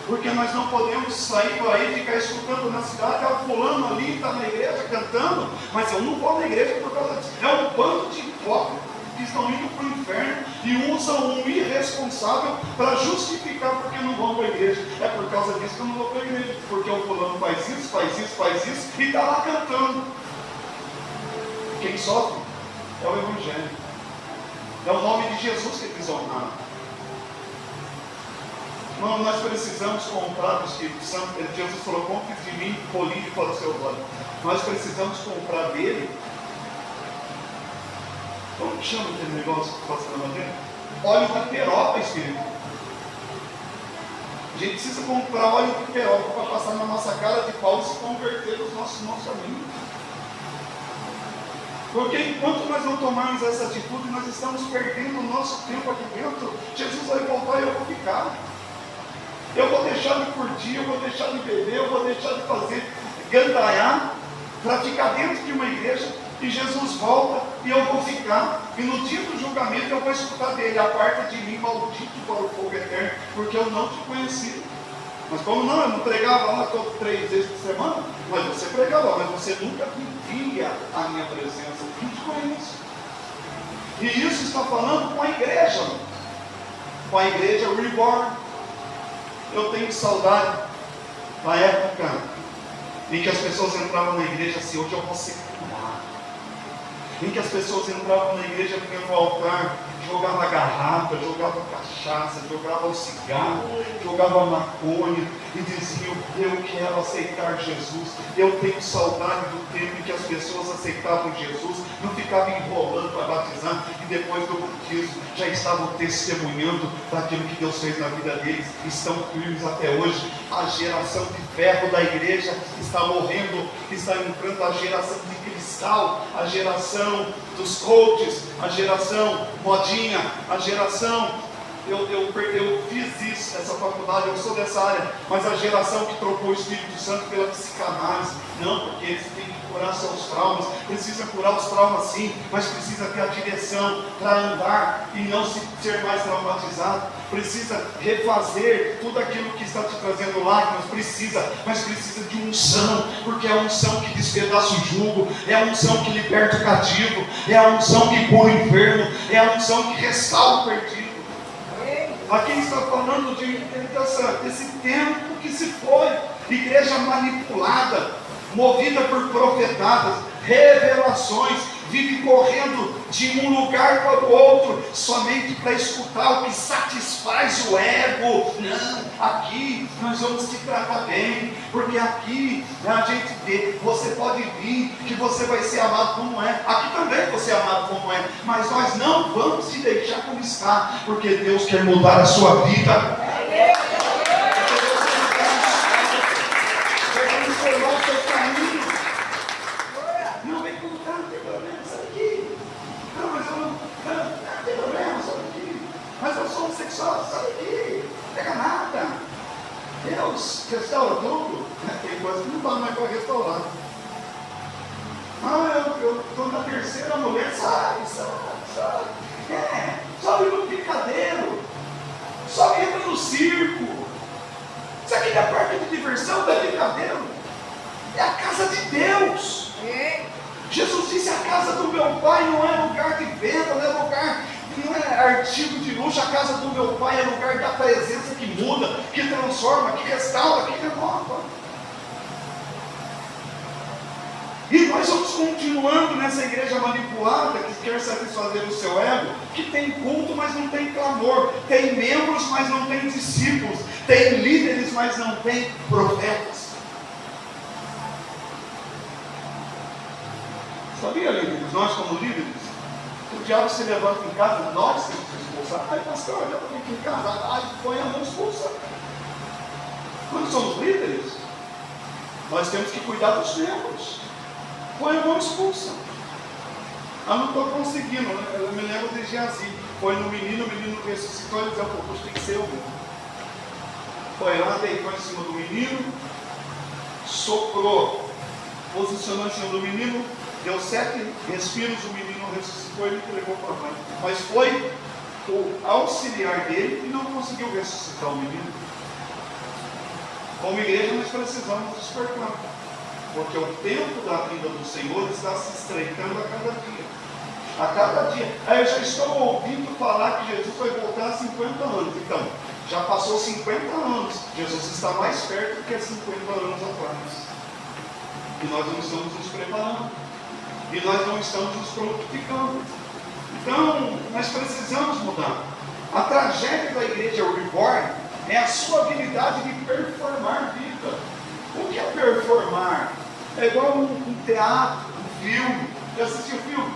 Porque nós não podemos sair por aí e ficar escutando na cidade: fulano ali está na igreja cantando, mas eu não vou na igreja por causa disso. É um bando de hipócritas que estão indo para o inferno e usam um irresponsável para justificar porque não vão para a igreja. É por causa disso que eu não vou para a igreja, porque o fulano faz isso e está lá cantando. Quem sofre é o Evangelho, é o nome de Jesus que é desonrado. Nós precisamos comprar do Espírito Santo. Jesus falou: compre de mim colírio para o seu olho. Nós precisamos comprar dele. Como que chama aquele negócio que passa na madeira? Óleo de peroba espiritual. A gente precisa comprar óleo de peroba para passar na nossa cara de pau e se converter nos nossos caminhos. Porque enquanto nós não tomarmos essa atitude, nós estamos perdendo o nosso tempo aqui dentro. Jesus vai voltar e eu vou ficar. Eu vou deixar de curtir, eu vou deixar de beber, eu vou deixar de fazer gandaiar para ficar dentro de uma igreja e Jesus volta e eu vou ficar. E no dia do julgamento eu vou escutar dele: aparta de mim, maldito, para o fogo eterno, porque eu não te conheci. Mas como não, eu não pregava lá 3 vezes por semana, mas você pregava, mas você nunca vivia a minha presença. Eu não te conheço. E isso está falando com a igreja, com a igreja reborn. Eu tenho saudade da época em que as pessoas entravam na igreja assim: hoje eu vou ser curado. Em que as pessoas entravam na igreja, vinham no altar, jogava garrafa, jogava cachaça, jogava cigarro, jogava maconha e diziam: eu quero aceitar Jesus. Eu tenho saudade do tempo em que as pessoas aceitavam Jesus, não ficavam enrolando para batizar e depois do batismo já estavam testemunhando daquilo que Deus fez na vida deles, estão firmes até hoje. A geração de ferro da igreja está morrendo, está entrando a geração de cristal, a geração dos coaches, a geração modinha, a geração... Eu fiz isso, essa faculdade, eu sou dessa área, mas a geração que trocou o Espírito Santo pela psicanálise. Não, porque eles têm que curar seus traumas, precisa curar os traumas sim, mas precisa ter a direção para andar e não ser mais traumatizado, precisa refazer tudo aquilo que está te trazendo lágrimas, mas precisa de unção, porque é a unção que despedaça o jugo, é a unção que liberta o cativo, é a unção que cura o enfermo, é a unção que restaura o perdido. Aqui está falando desse tempo que se foi, igreja manipulada, movida por profetadas, revelações, vive correndo de um lugar para o outro, somente para escutar o que satisfaz o ego. Não, aqui nós vamos te tratar bem, porque aqui a gente vê, você pode vir, que você vai ser amado como é, aqui também você é amado como é, mas nós não vamos te deixar como está, porque Deus quer mudar a sua vida. Não vem contar, não tem problema, sai daqui. Não, mas eu não tem problema, sai daqui. Mas eu sou homossexual, sai daqui. Não pega nada. Deus restaura tudo. Tem coisa que não dá mais para restaurar. Eu estou na terceira mulher, sai. Sobe no picadeiro. Sobe entra no circo. Isso aqui não é parque de diversão, não é picadeiro. É a casa de Deus. Jesus disse: a casa do meu pai não é lugar de venda, não é artigo de luxo. A casa do meu pai é lugar da presença que muda, que transforma, que restaura, que renova. E nós vamos continuando nessa igreja manipulada, que quer satisfazer o seu ego, que tem culto, mas não tem clamor, tem membros, mas não tem discípulos, tem líderes, mas não tem profetas. Sabia, líderes? Nós como líderes, o diabo se levanta em casa, nós temos que expulsar. Ai, pastor, eu estou aqui em casa, ai, põe a mão, expulsa. Quando somos líderes, nós temos que cuidar dos membros. Põe a mão, expulsa. Não estou conseguindo, né? Eu me lembro de Geazi, foi no menino, o menino ressuscitou, ele disse: o tem que ser eu mesmo. Foi lá, deitou em cima do menino, soprou, posicionou em cima do menino, deu 7 respiros, o menino ressuscitou e ele entregou para a mãe. Mas foi o auxiliar dele e não conseguiu ressuscitar o menino. Como igreja, nós precisamos despertar, porque o tempo da vida do Senhor está se estreitando a cada dia. A cada dia. Aí eu já estou ouvindo falar que Jesus vai voltar a 50 anos. Então, já passou 50 anos. Jesus está mais perto do que 50 anos atrás. E nós não estamos nos preparando. E nós não estamos nos prontificando. Então, nós precisamos mudar. A tragédia da igreja Reborn é a sua habilidade de performar vida. O que é performar? É igual um teatro, um filme. Já assistiu o filme?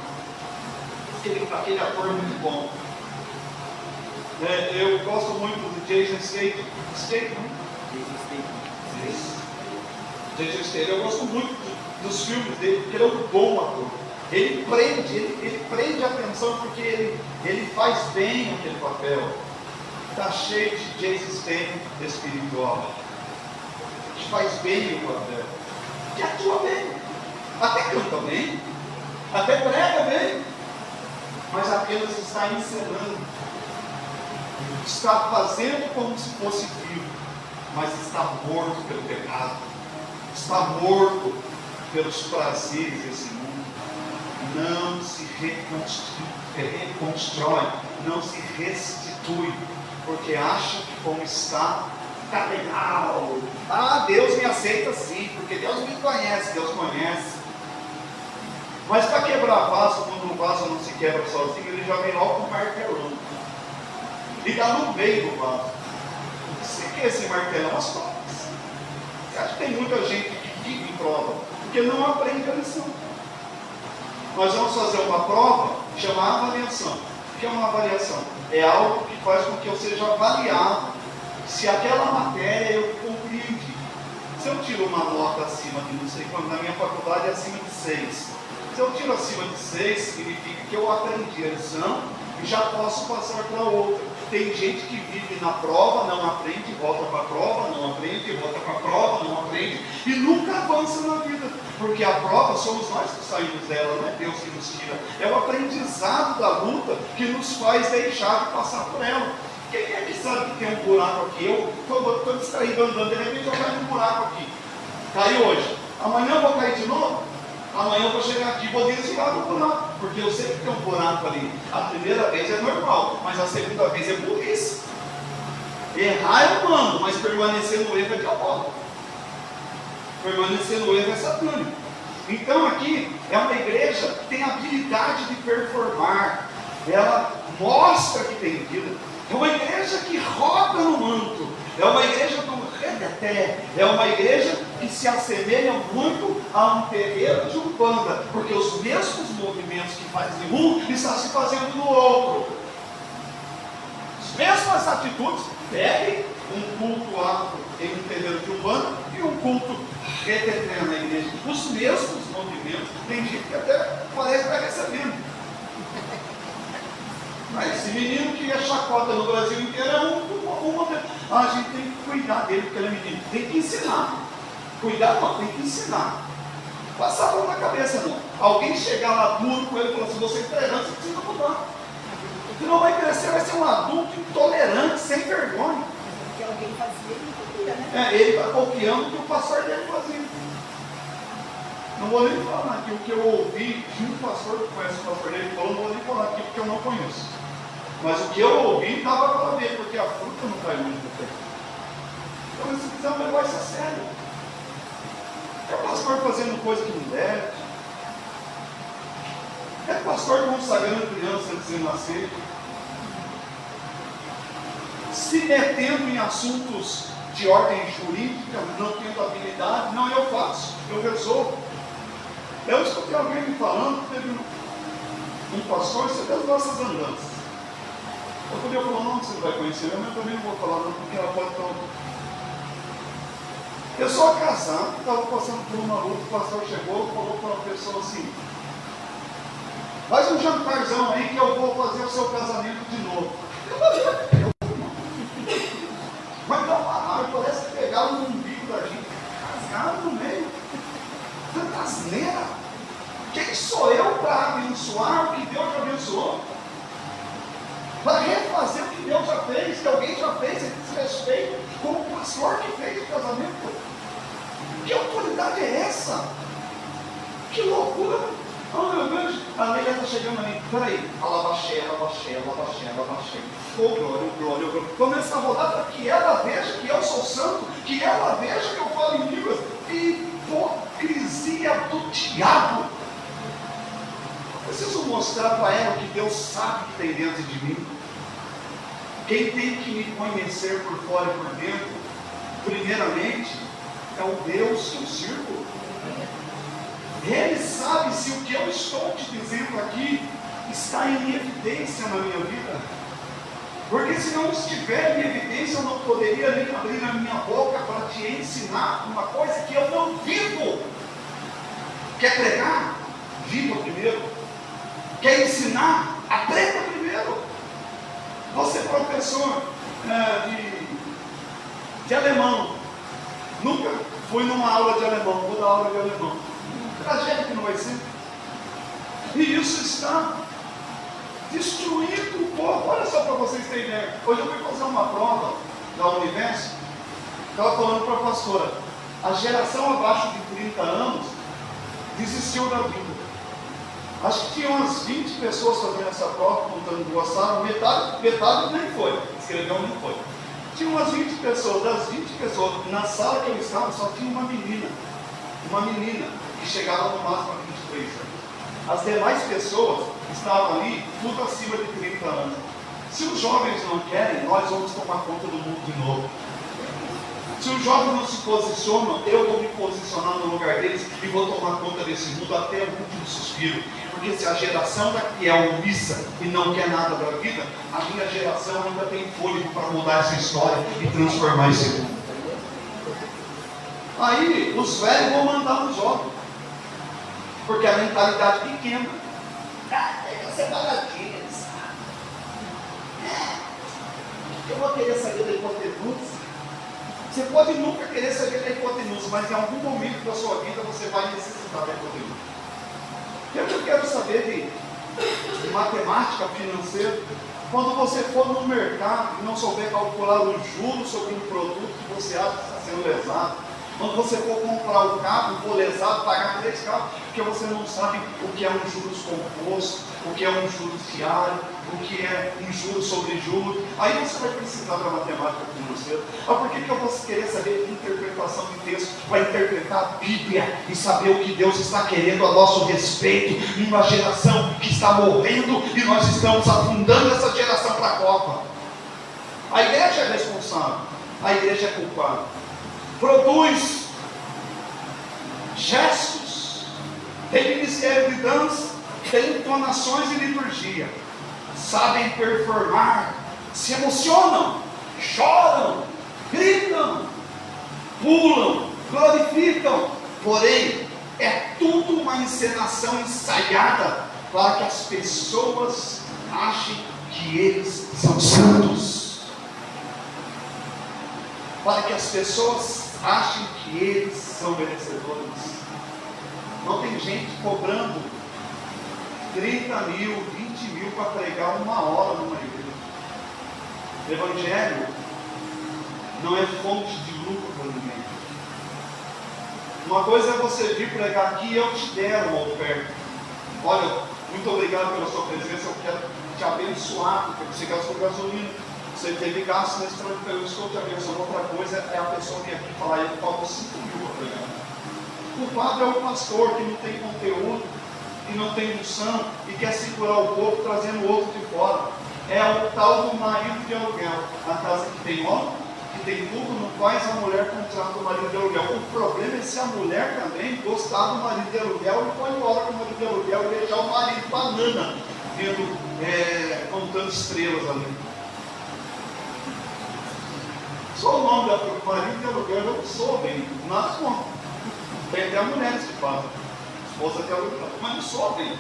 Aquele ator muito bom. Eu gosto muito do Jason Statham. Jason Statham. Eu gosto muito dos filmes dele, porque ele é um bom ator. Ele prende a atenção porque ele faz bem aquele papel. está cheio de desespero espiritual, que faz bem o papel, que atua bem, até canta bem, até prega bem, mas apenas está encenando, está fazendo como se fosse vivo, mas está morto pelo pecado, está morto pelos prazeres desse mundo. Não se reconstrói, não se restitui, porque acha que como está legal. Ah, Deus me aceita sim, porque Deus me conhece, Deus conhece. Mas para quebrar vaso, quando o vaso não se quebra sozinho, ele já vem logo com martelão. E dá no meio do vaso. Você quer esse martelão? As provas. Você acha que tem muita gente que vive em prova? Porque não aprende a lição. Nós vamos fazer uma prova chamada avaliação. O que é uma avaliação? É algo que faz com que eu seja avaliado se aquela matéria eu compreendi. Se eu tiro uma nota acima de não sei quanto, na minha faculdade é acima de 6. Se eu tiro acima de 6, significa que eu aprendi a lição e já posso passar para outra. Tem gente que vive na prova, não aprende, volta para a prova, não aprende, volta para a prova, não aprende e nunca avança na vida. Porque a prova somos nós que saímos dela, não é Deus que nos tira. É o aprendizado da luta que nos faz deixar de passar por ela. Quem é que sabe que tem um buraco aqui? Eu estou distraído andando, de repente eu caio num buraco aqui. Caí hoje. Amanhã eu vou cair de novo? Amanhã eu vou chegar aqui e vou desviar do buraco. Porque eu sei que tem um buraco ali. A primeira vez é normal, mas a segunda vez é burrice. Errar eu mando, mas permanecer no erro é diabólico. Permanecer no erro é satânico. Então aqui é uma igreja que tem habilidade de performar. Ela mostra que tem vida. É uma igreja que roda no manto. É uma igreja do redeté. É uma igreja que se assemelha muito a um terreiro de Umbanda. Porque os mesmos movimentos que fazem um, está se fazendo no outro. As mesmas atitudes. Peguem um culto afro em um terreiro de Umbanda e um culto redeté na igreja. Os mesmos movimentos. Tem gente que até parece que está recebendo. Mas esse menino que é chacota no Brasil inteiro é a gente tem que cuidar dele, porque ele é menino. Tem que ensinar. Cuidar não, tem que ensinar. Passar a mão na cabeça não. Alguém chegar lá duro com ele e falar assim, você é intolerante, você precisa mudar. Senão vai crescer, vai ser um adulto intolerante, sem vergonha.
Porque alguém fazia, ele copia, né?
Ele está copiando o que o pastor dele fazia. Não vou nem falar aqui o que eu ouvi de um pastor que conhece o pastor dele, falou, não vou nem falar aqui porque eu não conheço. Mas o que eu ouvi dava para ver, porque a fruta não cai muito do pé. Então nós precisamos levar isso a sério. É pastor fazendo coisa que não deve. É pastor consagrando criança antes de nascer. Se metendo em assuntos de ordem jurídica, não tendo habilidade, não, eu faço, eu resolvo. Eu escutei alguém me falando, teve um pastor, isso é das nossas andanças. Eu podia falar, não, você não vai conhecer, mas eu também não vou falar não, porque ela pode estar... Eu sou casado, estava passando por uma luta, o pastor chegou e falou para uma pessoa assim, faz um jantarzão aí que eu vou fazer o seu casamento de novo. Mas não pararam, parece que pegaram no umbigo da gente, rasgaram no meio. Tanta asneira. Quem sou eu para abençoar o que Deus já abençoou? Para refazer o que Deus já fez, que alguém já fez, esse desrespeito, como o pastor que fez o casamento. Que autoridade é essa? Que loucura! Oh, meu Deus, a lei está chegando a mim. Peraí, alabaxé. Oh, glória. Começa a rodar para que ela veja que eu sou santo, que ela veja que eu falo em línguas. Hipocrisia do diabo. Preciso mostrar para ela o que Deus sabe que tem dentro de mim. Quem tem que me conhecer por fora e por dentro, primeiramente, é o Deus que eu sirvo. Ele sabe se o que eu estou te dizendo aqui está em evidência na minha vida. Porque se não estiver em evidência, eu não poderia nem abrir a minha boca para te ensinar uma coisa que eu não vivo. Quer pregar? Viva primeiro. Quer ensinar? Aprenda primeiro. Você é professor de alemão. Nunca fui numa aula de alemão, vou dar aula de alemão. Tragédia que não vai ser. E isso está destruindo o povo. Olha só para vocês terem ideia. Hoje eu fui fazer uma prova da Universo. Estava falando para a pastora. A geração abaixo de 30 anos desistiu da vida. Acho que tinha umas 20 pessoas fazendo essa prova, contando que gostaram. Metade nem foi. Escreveu, nem foi. Tinha umas 20 pessoas. Das 20 pessoas, na sala que eu estava, só tinha uma menina. Uma menina que chegava no máximo a 23 anos. As demais pessoas estavam ali, tudo acima de 30 anos. Se os jovens não querem, nós vamos tomar conta do mundo de novo. Se os jovens não se posicionam, eu vou me posicionar no lugar deles e vou tomar conta desse mundo até o último suspiro. Porque se a geração daqui é omissa e não quer nada da vida, a minha geração ainda tem fôlego para mudar essa história e transformar esse mundo. Aí, os velhos vão mandar nos jovens. Porque a mentalidade pequena. Tem que ser baratinho, sabe? Eu vou querer saber da hipotenusa. Você pode nunca querer saber da hipotenusa, mas em algum momento da sua vida você vai necessitar da hipotenusa. Eu quero saber de matemática financeira. Quando você for no mercado e não souber calcular os juros sobre um produto que você acha que está sendo lesado, quando você for comprar um carro, for lesado, pagar 3 carros, porque você não sabe o que é um juros composto, o que é um juros diário, o que é um juros sobre juros, aí você vai precisar da matemática financeira. Mas por que eu vou querer saber de interpretação de texto para interpretar a Bíblia e saber o que Deus está querendo a nosso respeito em uma geração que está morrendo e nós estamos afundando essa geração para a Copa? A igreja é responsável, a igreja é culpada. Produz gestos, tem ministério de dança, tem entonações e liturgia, sabem performar, se emocionam, choram, gritam, pulam, glorificam, porém é tudo uma encenação ensaiada para que as pessoas achem que eles são santos, para que as pessoas achem que eles são merecedores. Não tem gente cobrando 30 mil, 20 mil para pregar 1 hora numa igreja. O evangelho não é fonte de lucro para ninguém. Uma coisa é você vir pregar aqui e eu te der uma oferta. Olha, muito obrigado pela sua presença, eu quero te abençoar, porque você gastou gasolina. Você teve gasto nesse trânsito, eu estou te abençoando. Outra coisa é a pessoa vir aqui falar, eu pago 5 mil para pregar. O padre é o pastor que não tem conteúdo, que não tem unção e quer segurar o povo trazendo o outro de fora. É o tal do marido de aluguel. A casa que tem homem, que tem tudo, não faz, a mulher contrata o marido de aluguel. O problema é se a mulher também gostar do marido de aluguel e for embora com o marido de aluguel e deixar o marido banana, contando estrelas ali. Só o nome do marido de aluguel eu não sou bem, nada contra. Tem até mulheres que fazem, esposa de aluguel, mas não sou bem.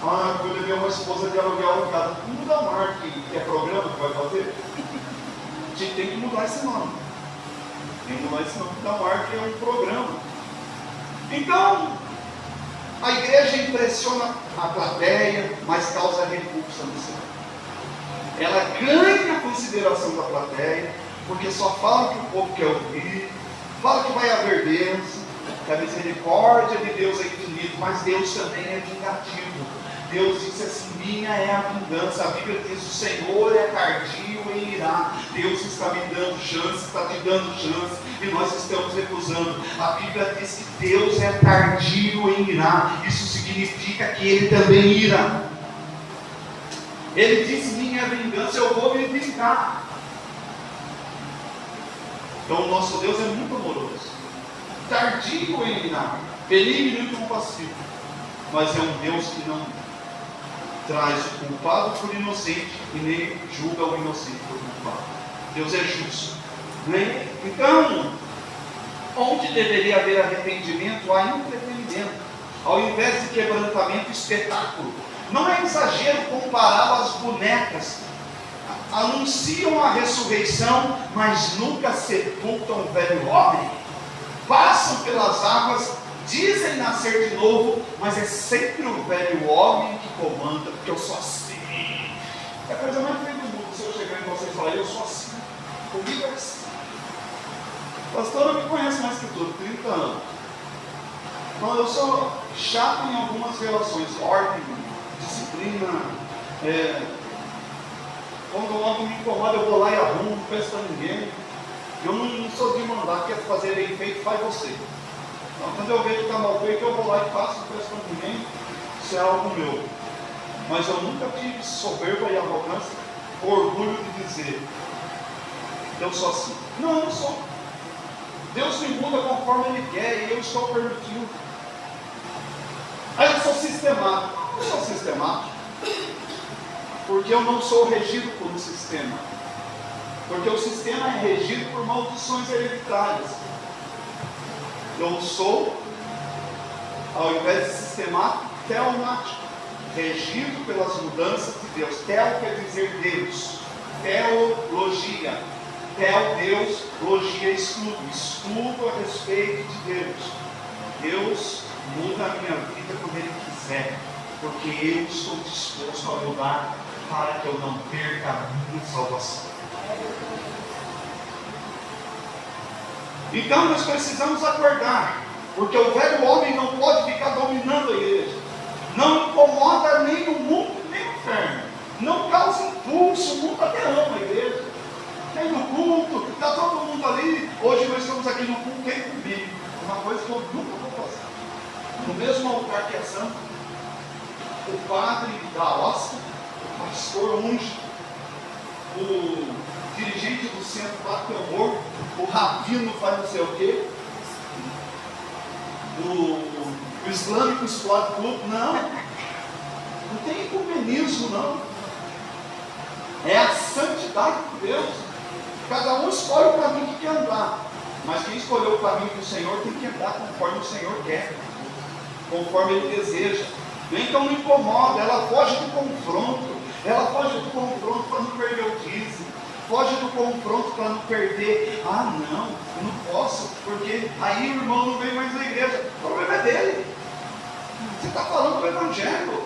Ah, quando eu ver uma esposa de aluguel alugada, não muda a marca, que é programa que vai fazer? A gente tem que mudar esse nome. Tem que mudar esse nome da marca, é um programa. Então, a igreja impressiona a plateia, mas causa repulsa no céu. Ela ganha a consideração da plateia, porque só fala que o povo quer ouvir, fala que vai haver bênção, que a misericórdia de Deus é infinita, mas Deus também é vingativo. Deus disse assim, minha é a vingança. A Bíblia diz, o Senhor é tardio em irar. Deus está me dando chance, está te dando chance, e nós estamos recusando. A Bíblia diz que Deus é tardio em irar. Isso significa que Ele também ira. Ele disse, minha vingança, eu vou me vingar. Então o nosso Deus é muito amoroso, tardio em irar, benigno e compassivo, mas é um Deus que não traz o culpado por inocente e nem julga o inocente por culpado. Deus é justo, né? Então, onde deveria haver arrependimento, há entretenimento. Ao invés de quebrantamento, espetáculo. Não é exagero compará-lo às bonecas anunciam a ressurreição, mas nunca sepultam o velho homem. Passam pelas águas, dizem nascer de novo, mas é sempre o velho homem que comanda, porque eu sou assim. É a coisa mais feia do mundo se eu chegar em vocês e falar, eu sou assim. Comigo é assim. A pastora me conhece mais que tudo, 30 anos. Então eu sou chato em algumas relações, ordem, disciplina. Quando algo me incomoda, eu vou lá e arrumo, não peço para ninguém. Eu não sou de mandar, quer fazer bem feito, faz você. Então, quando eu vejo que está mal feito, eu vou lá e faço, não peço para ninguém. Isso é algo meu. Mas eu nunca tive soberba e arrogância, orgulho de dizer, eu sou assim. Não, eu não sou. Deus me muda conforme Ele quer e eu estou permitindo. Aí eu sou sistemático. Eu sou sistemático. Porque eu não sou regido por um sistema. Porque o sistema é regido por maldições hereditárias. Eu sou, ao invés de sistemático, teomático. Regido pelas mudanças de Deus. Teo quer dizer Deus. Teologia. Teo, Deus, logia, estudo. Estudo a respeito de Deus. Deus muda a minha vida quando Ele quiser. Porque eu estou disposto a mudar para que eu não perca a minha salvação. Então nós precisamos acordar. Porque o velho homem não pode ficar dominando a igreja. Não incomoda nem o mundo, nem o inferno. Não causa impulso, o mundo até ama a igreja. Tem no culto, está todo mundo ali. Hoje nós estamos aqui no culto, tem comigo. Uma coisa que eu nunca vou fazer. No mesmo altar que é santo, o padre da hóstia, o pastor unge, o dirigente do centro bate tambor, o rabino faz não sei o quê, o islâmico explode tudo. Não tem ecumenismo, não. É a santidade de Deus. Cada um escolhe o caminho que quer andar, mas quem escolheu o caminho do Senhor tem que andar conforme o Senhor quer, conforme Ele deseja. Então não incomoda, ela foge do confronto. Ela foge do confronto para não perder o dízimo. Foge do confronto para não perder. Ah, não, eu não posso, porque aí o irmão não vem mais na igreja. O problema é dele. Você está falando do Evangelho.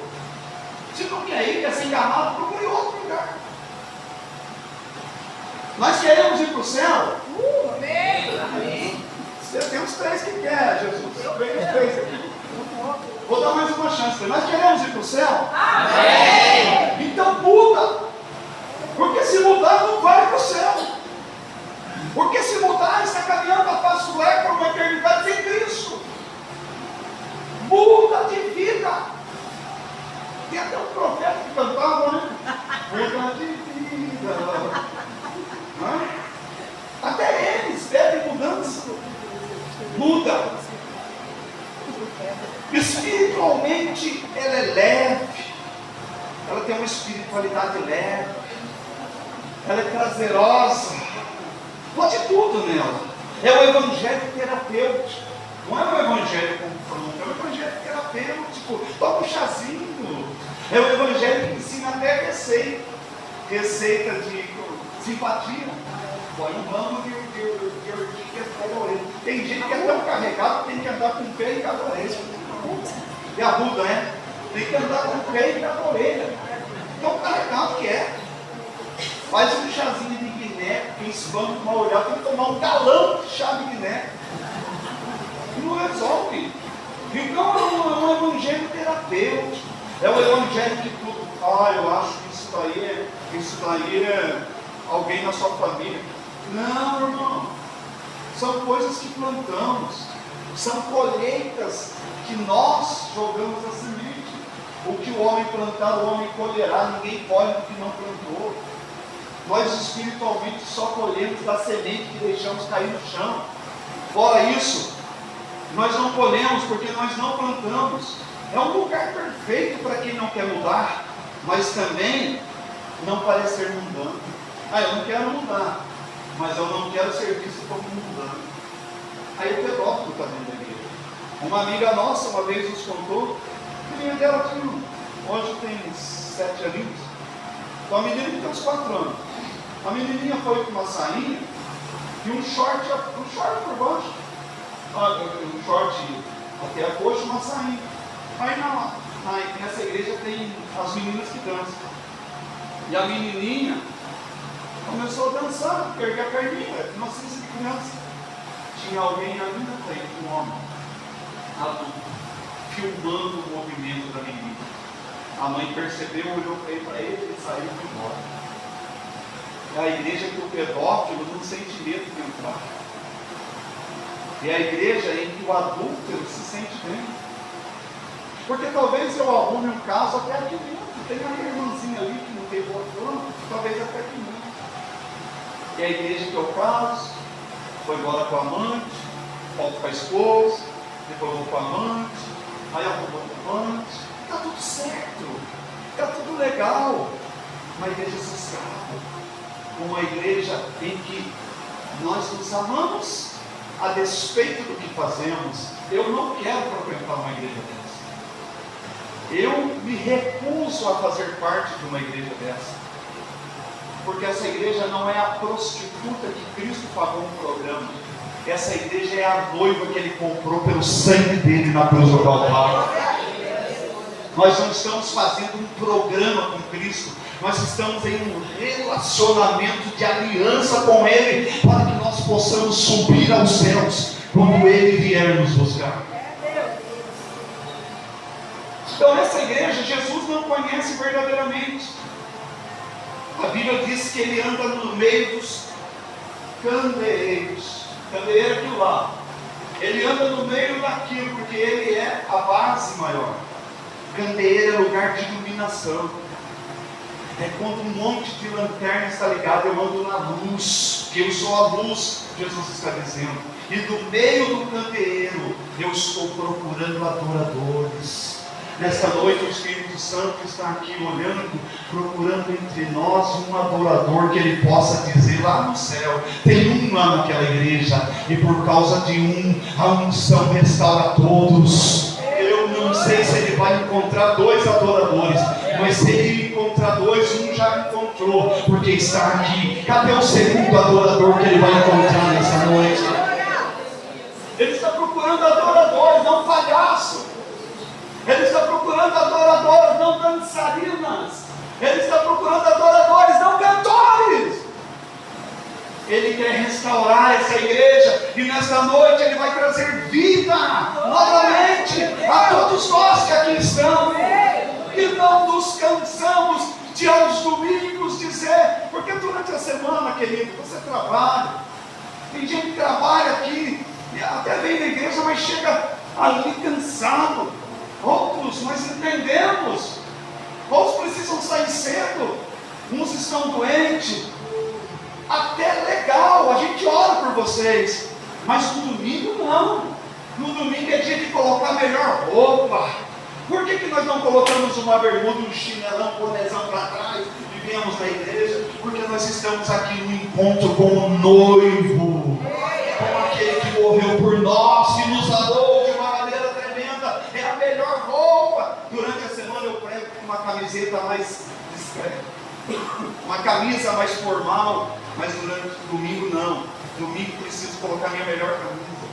Se não quer ir, quer ser enganado, procure outro lugar. Nós queremos ir para o céu?
Amém.
Tem uns 3 que querem, Jesus. Vem os 3 aqui. Vou dar mais uma chance. Nós queremos ir para o céu?
Amém.
Então muda. Porque se mudar, não vai para o céu. Porque se mudar, está caminhando a passo leve para uma eternidade sem Cristo. Muda de vida. Tem até um profeta que cantava, né? Muda de vida. Até eles pedem mudança. Muda. Espiritualmente ela é leve. Ela tem uma espiritualidade leve. Ela é prazerosa. Pode tudo nela. É o evangelho terapêutico. Não é o evangelho confronto, é o evangelho terapêutico. Toma um chazinho. É o evangelho que ensina até receita. Receita de simpatia. Põe um ramo de orquídea atrás da orelha. Tem gente que é tão carregado que tem que andar com o pé em cada orelha. E a Buda, né? Tem que andar com o pé em cada orelha. Tão carregado que é. Faz um chazinho de Guiné, quem espanta com uma olhada, tem que tomar um galão de chá de Guiné. E não resolve. Então é um evangelho terapêutico. É o evangelho que tudo. Eu acho que isso daí é alguém na sua família. Não, irmão. São coisas que plantamos. São colheitas que nós jogamos a semente. O que o homem plantar, o homem colherá. Ninguém colhe o que não plantou. Nós espiritualmente só colhemos da semente que deixamos cair no chão. Fora isso, nós não colhemos porque nós não plantamos. É um lugar perfeito para quem não quer mudar, mas também não parece ser mundano. Eu não quero mudar, mas eu não quero ser visto como mundano. Aí o pedófilo está dentro da igreja. Uma amiga nossa uma vez nos contou, a filha dela tinha, hoje tem 7 aninhos, Então a menina tem uns 4 anos. A menininha foi com uma sainha e um short por baixo. Um short até a coxa, uma sainha. Aí nessa igreja tem as meninas que dançam. E a menininha começou a dançar, porque erguer a perninha, inocência de criança. Tinha alguém ali na frente, um homem adulto, filmando o movimento da menina. A mãe percebeu, olhou para ele e saiu de embora. É a igreja que o pedófilo não sente medo de entrar. É a igreja em que o adúltero se sente bem. Porque talvez eu arrume um caso até aqui dentro. Tem uma irmãzinha ali que não tem boa fama, talvez até aqui não. E a igreja que eu caso, foi embora com a amante, volto com a esposa, depois vou com a amante, aí arrumo com a amante. Está tudo certo, está tudo legal. Uma igreja social, uma igreja em que nós nos amamos a despeito do que fazemos. Eu não quero frequentar uma igreja dessa. Eu me recuso a fazer parte de uma igreja dessa, porque essa igreja não é a prostituta que Cristo pagou um programa. Essa igreja é a noiva que Ele comprou pelo sangue dele na cruz do Calvário. Nós não estamos fazendo um programa com Cristo, nós estamos em um relacionamento de aliança com Ele, para que nós possamos subir aos céus quando Ele vier nos buscar. Então essa igreja Jesus não conhece verdadeiramente. A Bíblia diz que Ele anda no meio dos candeeiros. Candeeiro é aquilo lá. Ele anda no meio daquilo, porque Ele é a base maior. Candeeiro é lugar de iluminação. É quando um monte de lanterna está ligado, eu ando na luz, que eu sou a luz, Jesus está dizendo. E no meio do candeeiro, eu estou procurando adoradores. Nesta noite o Espírito Santo está aqui olhando, procurando entre nós um adorador que Ele possa dizer lá no céu, tem um lá naquela igreja, e por causa de um, a unção restaura todos. Eu não sei se Ele vai encontrar 2 adoradores, mas se Ele encontrar 2, um já encontrou, porque está aqui. Cadê o segundo adorador que Ele vai encontrar nessa noite? Ele está procurando adoradores, não palhaço. Ele está procurando adoradores, não dançarinas. Ele está procurando adoradores, não cantores. Ele quer restaurar essa igreja, e nesta noite Ele vai trazer vida novamente a todos nós que aqui estamos. E não nos cansamos de aos domingos dizer, porque durante a semana, querido, você trabalha. Tem gente que trabalha aqui, e até vem na igreja, mas chega ali cansado. Outros nós entendemos, outros precisam sair cedo, uns estão doentes, até legal, a gente ora por vocês, mas no domingo não. No domingo é dia de colocar a melhor roupa. Por que nós não colocamos uma bermuda, um chinelão, um bonézão para trás e viemos na igreja? Porque nós estamos aqui no encontro com o noivo, com aquele que morreu por nós, que nos amou de uma maneira tremenda. É a melhor roupa. Durante a semana eu prego com uma camiseta mais discreta, uma camisa mais formal, mas durante o domingo não. Domingo preciso colocar minha melhor camisa,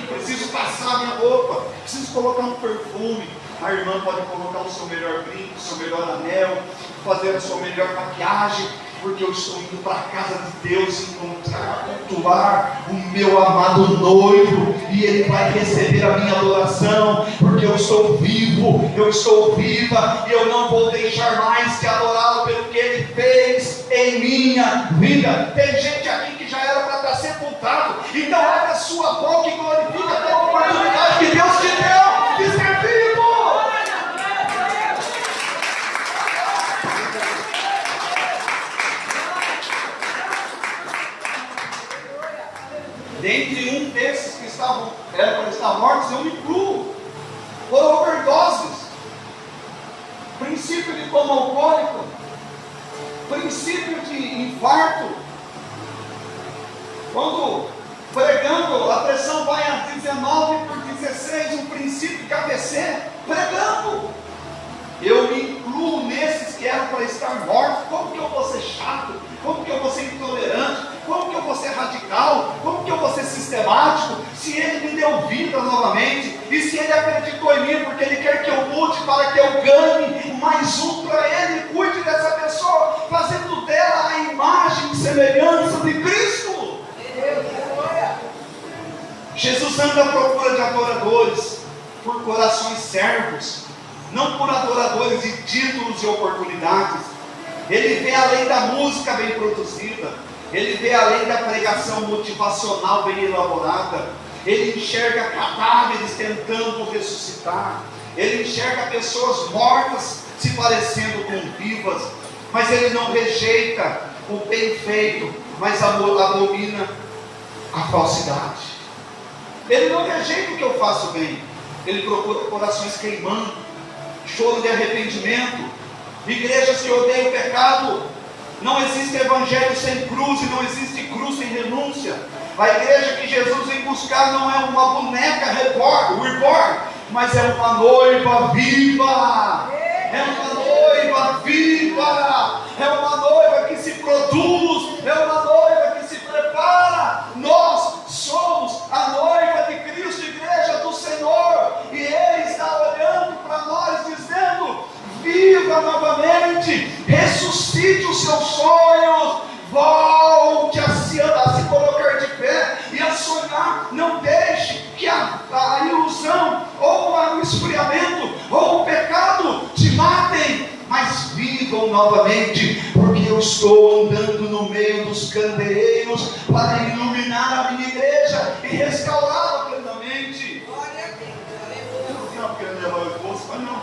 preciso passar minha roupa, preciso colocar um perfume. A irmã pode colocar o seu melhor brinco, o seu melhor anel, fazer a sua melhor maquiagem, porque eu estou indo para a casa de Deus encontrar, cultuar o meu amado noivo, e Ele vai receber a minha adoração, porque eu estou vivo, eu estou viva, e eu não vou deixar mais que adorá-lo pelo que Ele fez em minha vida. Tem gente aqui que já era para estar sepultado, então abre a sua boca e glorifica a oportunidade que Deus te deu de ser vivo. Dentre um desses que eram para estar mortos, eu me incluo. Foram overdoses, princípio de coma alcoólico, princípio de infarto. Quando pregando, a pressão vai a 19/16, um princípio de AVC, pregando. Eu me incluo nesses que eram para estar mortos. Como E se Ele acreditou em mim, porque Ele quer que eu mude para que eu ganhe mais um para Ele, cuide dessa pessoa, fazendo dela a imagem e semelhança de Cristo. Jesus anda à procura de adoradores, por corações servos, não por adoradores de títulos e oportunidades. Ele vê além da música bem produzida, Ele vê além da pregação motivacional bem elaborada. Ele enxerga cadáveres tentando ressuscitar, Ele enxerga pessoas mortas se parecendo com vivas, mas Ele não rejeita o bem feito, mas abomina a falsidade. Ele não rejeita o que eu faço bem, Ele procura corações queimando, choro de arrependimento, igrejas que odeiam o pecado. Não existe evangelho sem cruz, e não existe cruz sem renúncia. A igreja que Jesus vem buscar não é uma boneca reborn, mas é uma noiva viva. É uma noiva viva. É uma noiva que se produz. É uma noiva que se prepara. Nós somos a noiva de Cristo, igreja do Senhor. E Ele está olhando para nós dizendo: viva novamente, ressuscite os seus sonhos, volte a se colocar de pé e a sonhar. Não deixe que a ilusão, ou o esfriamento, ou o pecado te matem, mas vivam novamente, porque eu estou andando no meio dos candeeiros para iluminar a minha igreja e restaurá-la plenamente. Não quero levar o esposo, mas não.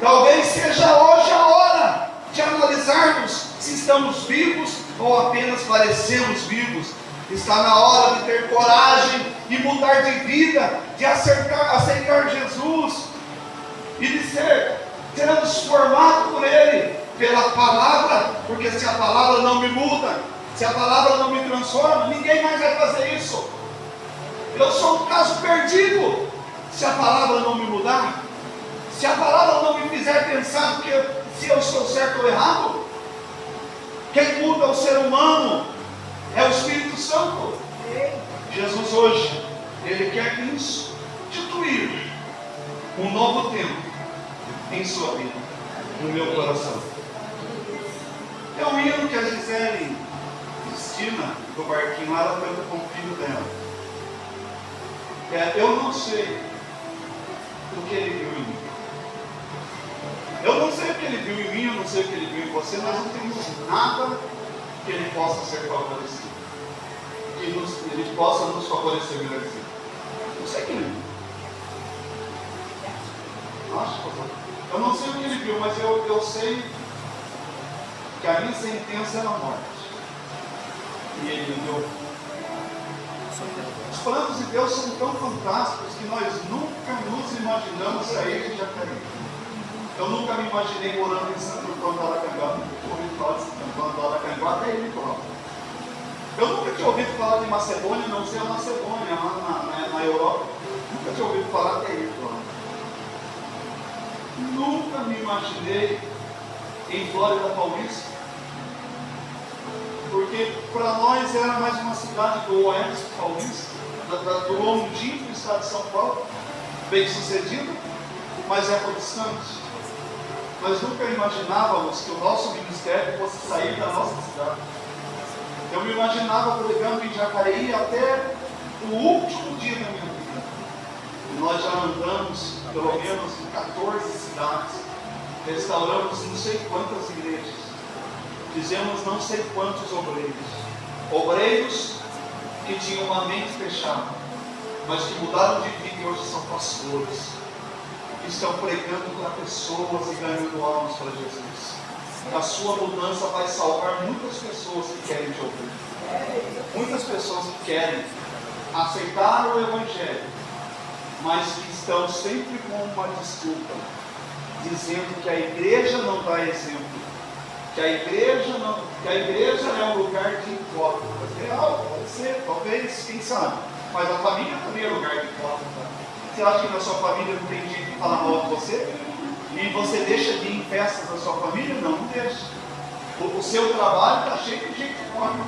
Talvez seja hoje a hora de analisarmos se estamos vivos ou apenas parecemos vivos. Está na hora de ter coragem e mudar de vida, de aceitar Jesus e de ser transformado por Ele, pela palavra, porque se a palavra não me muda, se a palavra não me transforma, ninguém mais vai fazer isso. Eu sou um caso perdido. Se a palavra não me mudar, se a palavra não me fizer pensar se eu estou certo ou errado, quem muda o ser humano é o Espírito Santo. Jesus hoje, Ele quer instituir um novo tempo em sua vida, no meu coração. É um hino que a Gisele Cristina, do barquinho lá, ela canta com o filho dela. Eu não sei o que ele viu em mim. Eu não sei o que ele viu em mim, eu não sei o que ele viu em você, mas não temos nada que ele possa ser favorecido, que ele possa nos favorecer melhorzinho. Não sei o que ele viu. Eu não sei o que ele viu, mas eu sei que a minha sentença era a morte. E ele me deu. Os planos de Deus são tão fantásticos que nós nunca nos imaginamos sair de Jacareí. Eu nunca me imaginei morando em Santo Antônio do Aracanguá. Nunca ouvi falar de Santo Antônio do Aracanguá até ele pronto. Eu nunca tinha ouvido falar de Macedônia, não sei a Macedônia, lá na Europa. Nunca tinha ouvido falar até ele pronto. Nunca me imaginei em Flórida Paulista, porque para nós era mais uma cidade do oeste paulista, do longínquo estado de São Paulo, bem sucedido, mas distante. Nós nunca imaginávamos que o nosso ministério fosse sair da nossa cidade. Eu me imaginava pregando em Jacareí até o último dia da minha vida. E nós já andamos pelo menos em 14 cidades, restauramos não sei quantas igrejas, fizemos não sei quantos obreiros que tinham uma mente fechada, mas que mudaram de vida e hoje são pastores, que estão pregando para pessoas e ganhando almas para Jesus. A sua mudança vai salvar muitas pessoas que querem te ouvir, muitas pessoas que querem aceitar o Evangelho, mas que estão sempre com uma desculpa, dizendo que a igreja não dá exemplo, que a igreja é um lugar de hipócritas. Pode ser, talvez, quem sabe, mas a família também é lugar de hipócritas. Você acha que na sua família não tem gente que fala mal de você? E você deixa de ir em festas da sua família? Não deixa. O seu trabalho está cheio de gente hipócrita,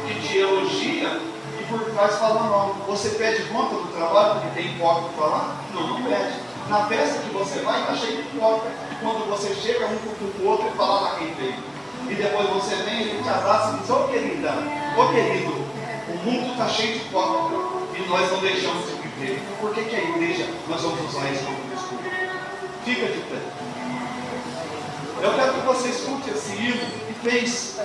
que te elogia e por trás fala mal. Você pede conta do trabalho porque tem hipócrita para lá? Não, não pede. Na festa que você vai, está cheio de hipócrita. Quando você chega um com o outro e fala lá quem veio. E depois você vem, ele te abraça e diz: ô querida, ô querido, o mundo está cheio de hipócrita e nós não deixamos de viver. Por que a igreja nós vamos usar isso como desculpa? Fica de pé. Eu quero que você escute esse hino e pense.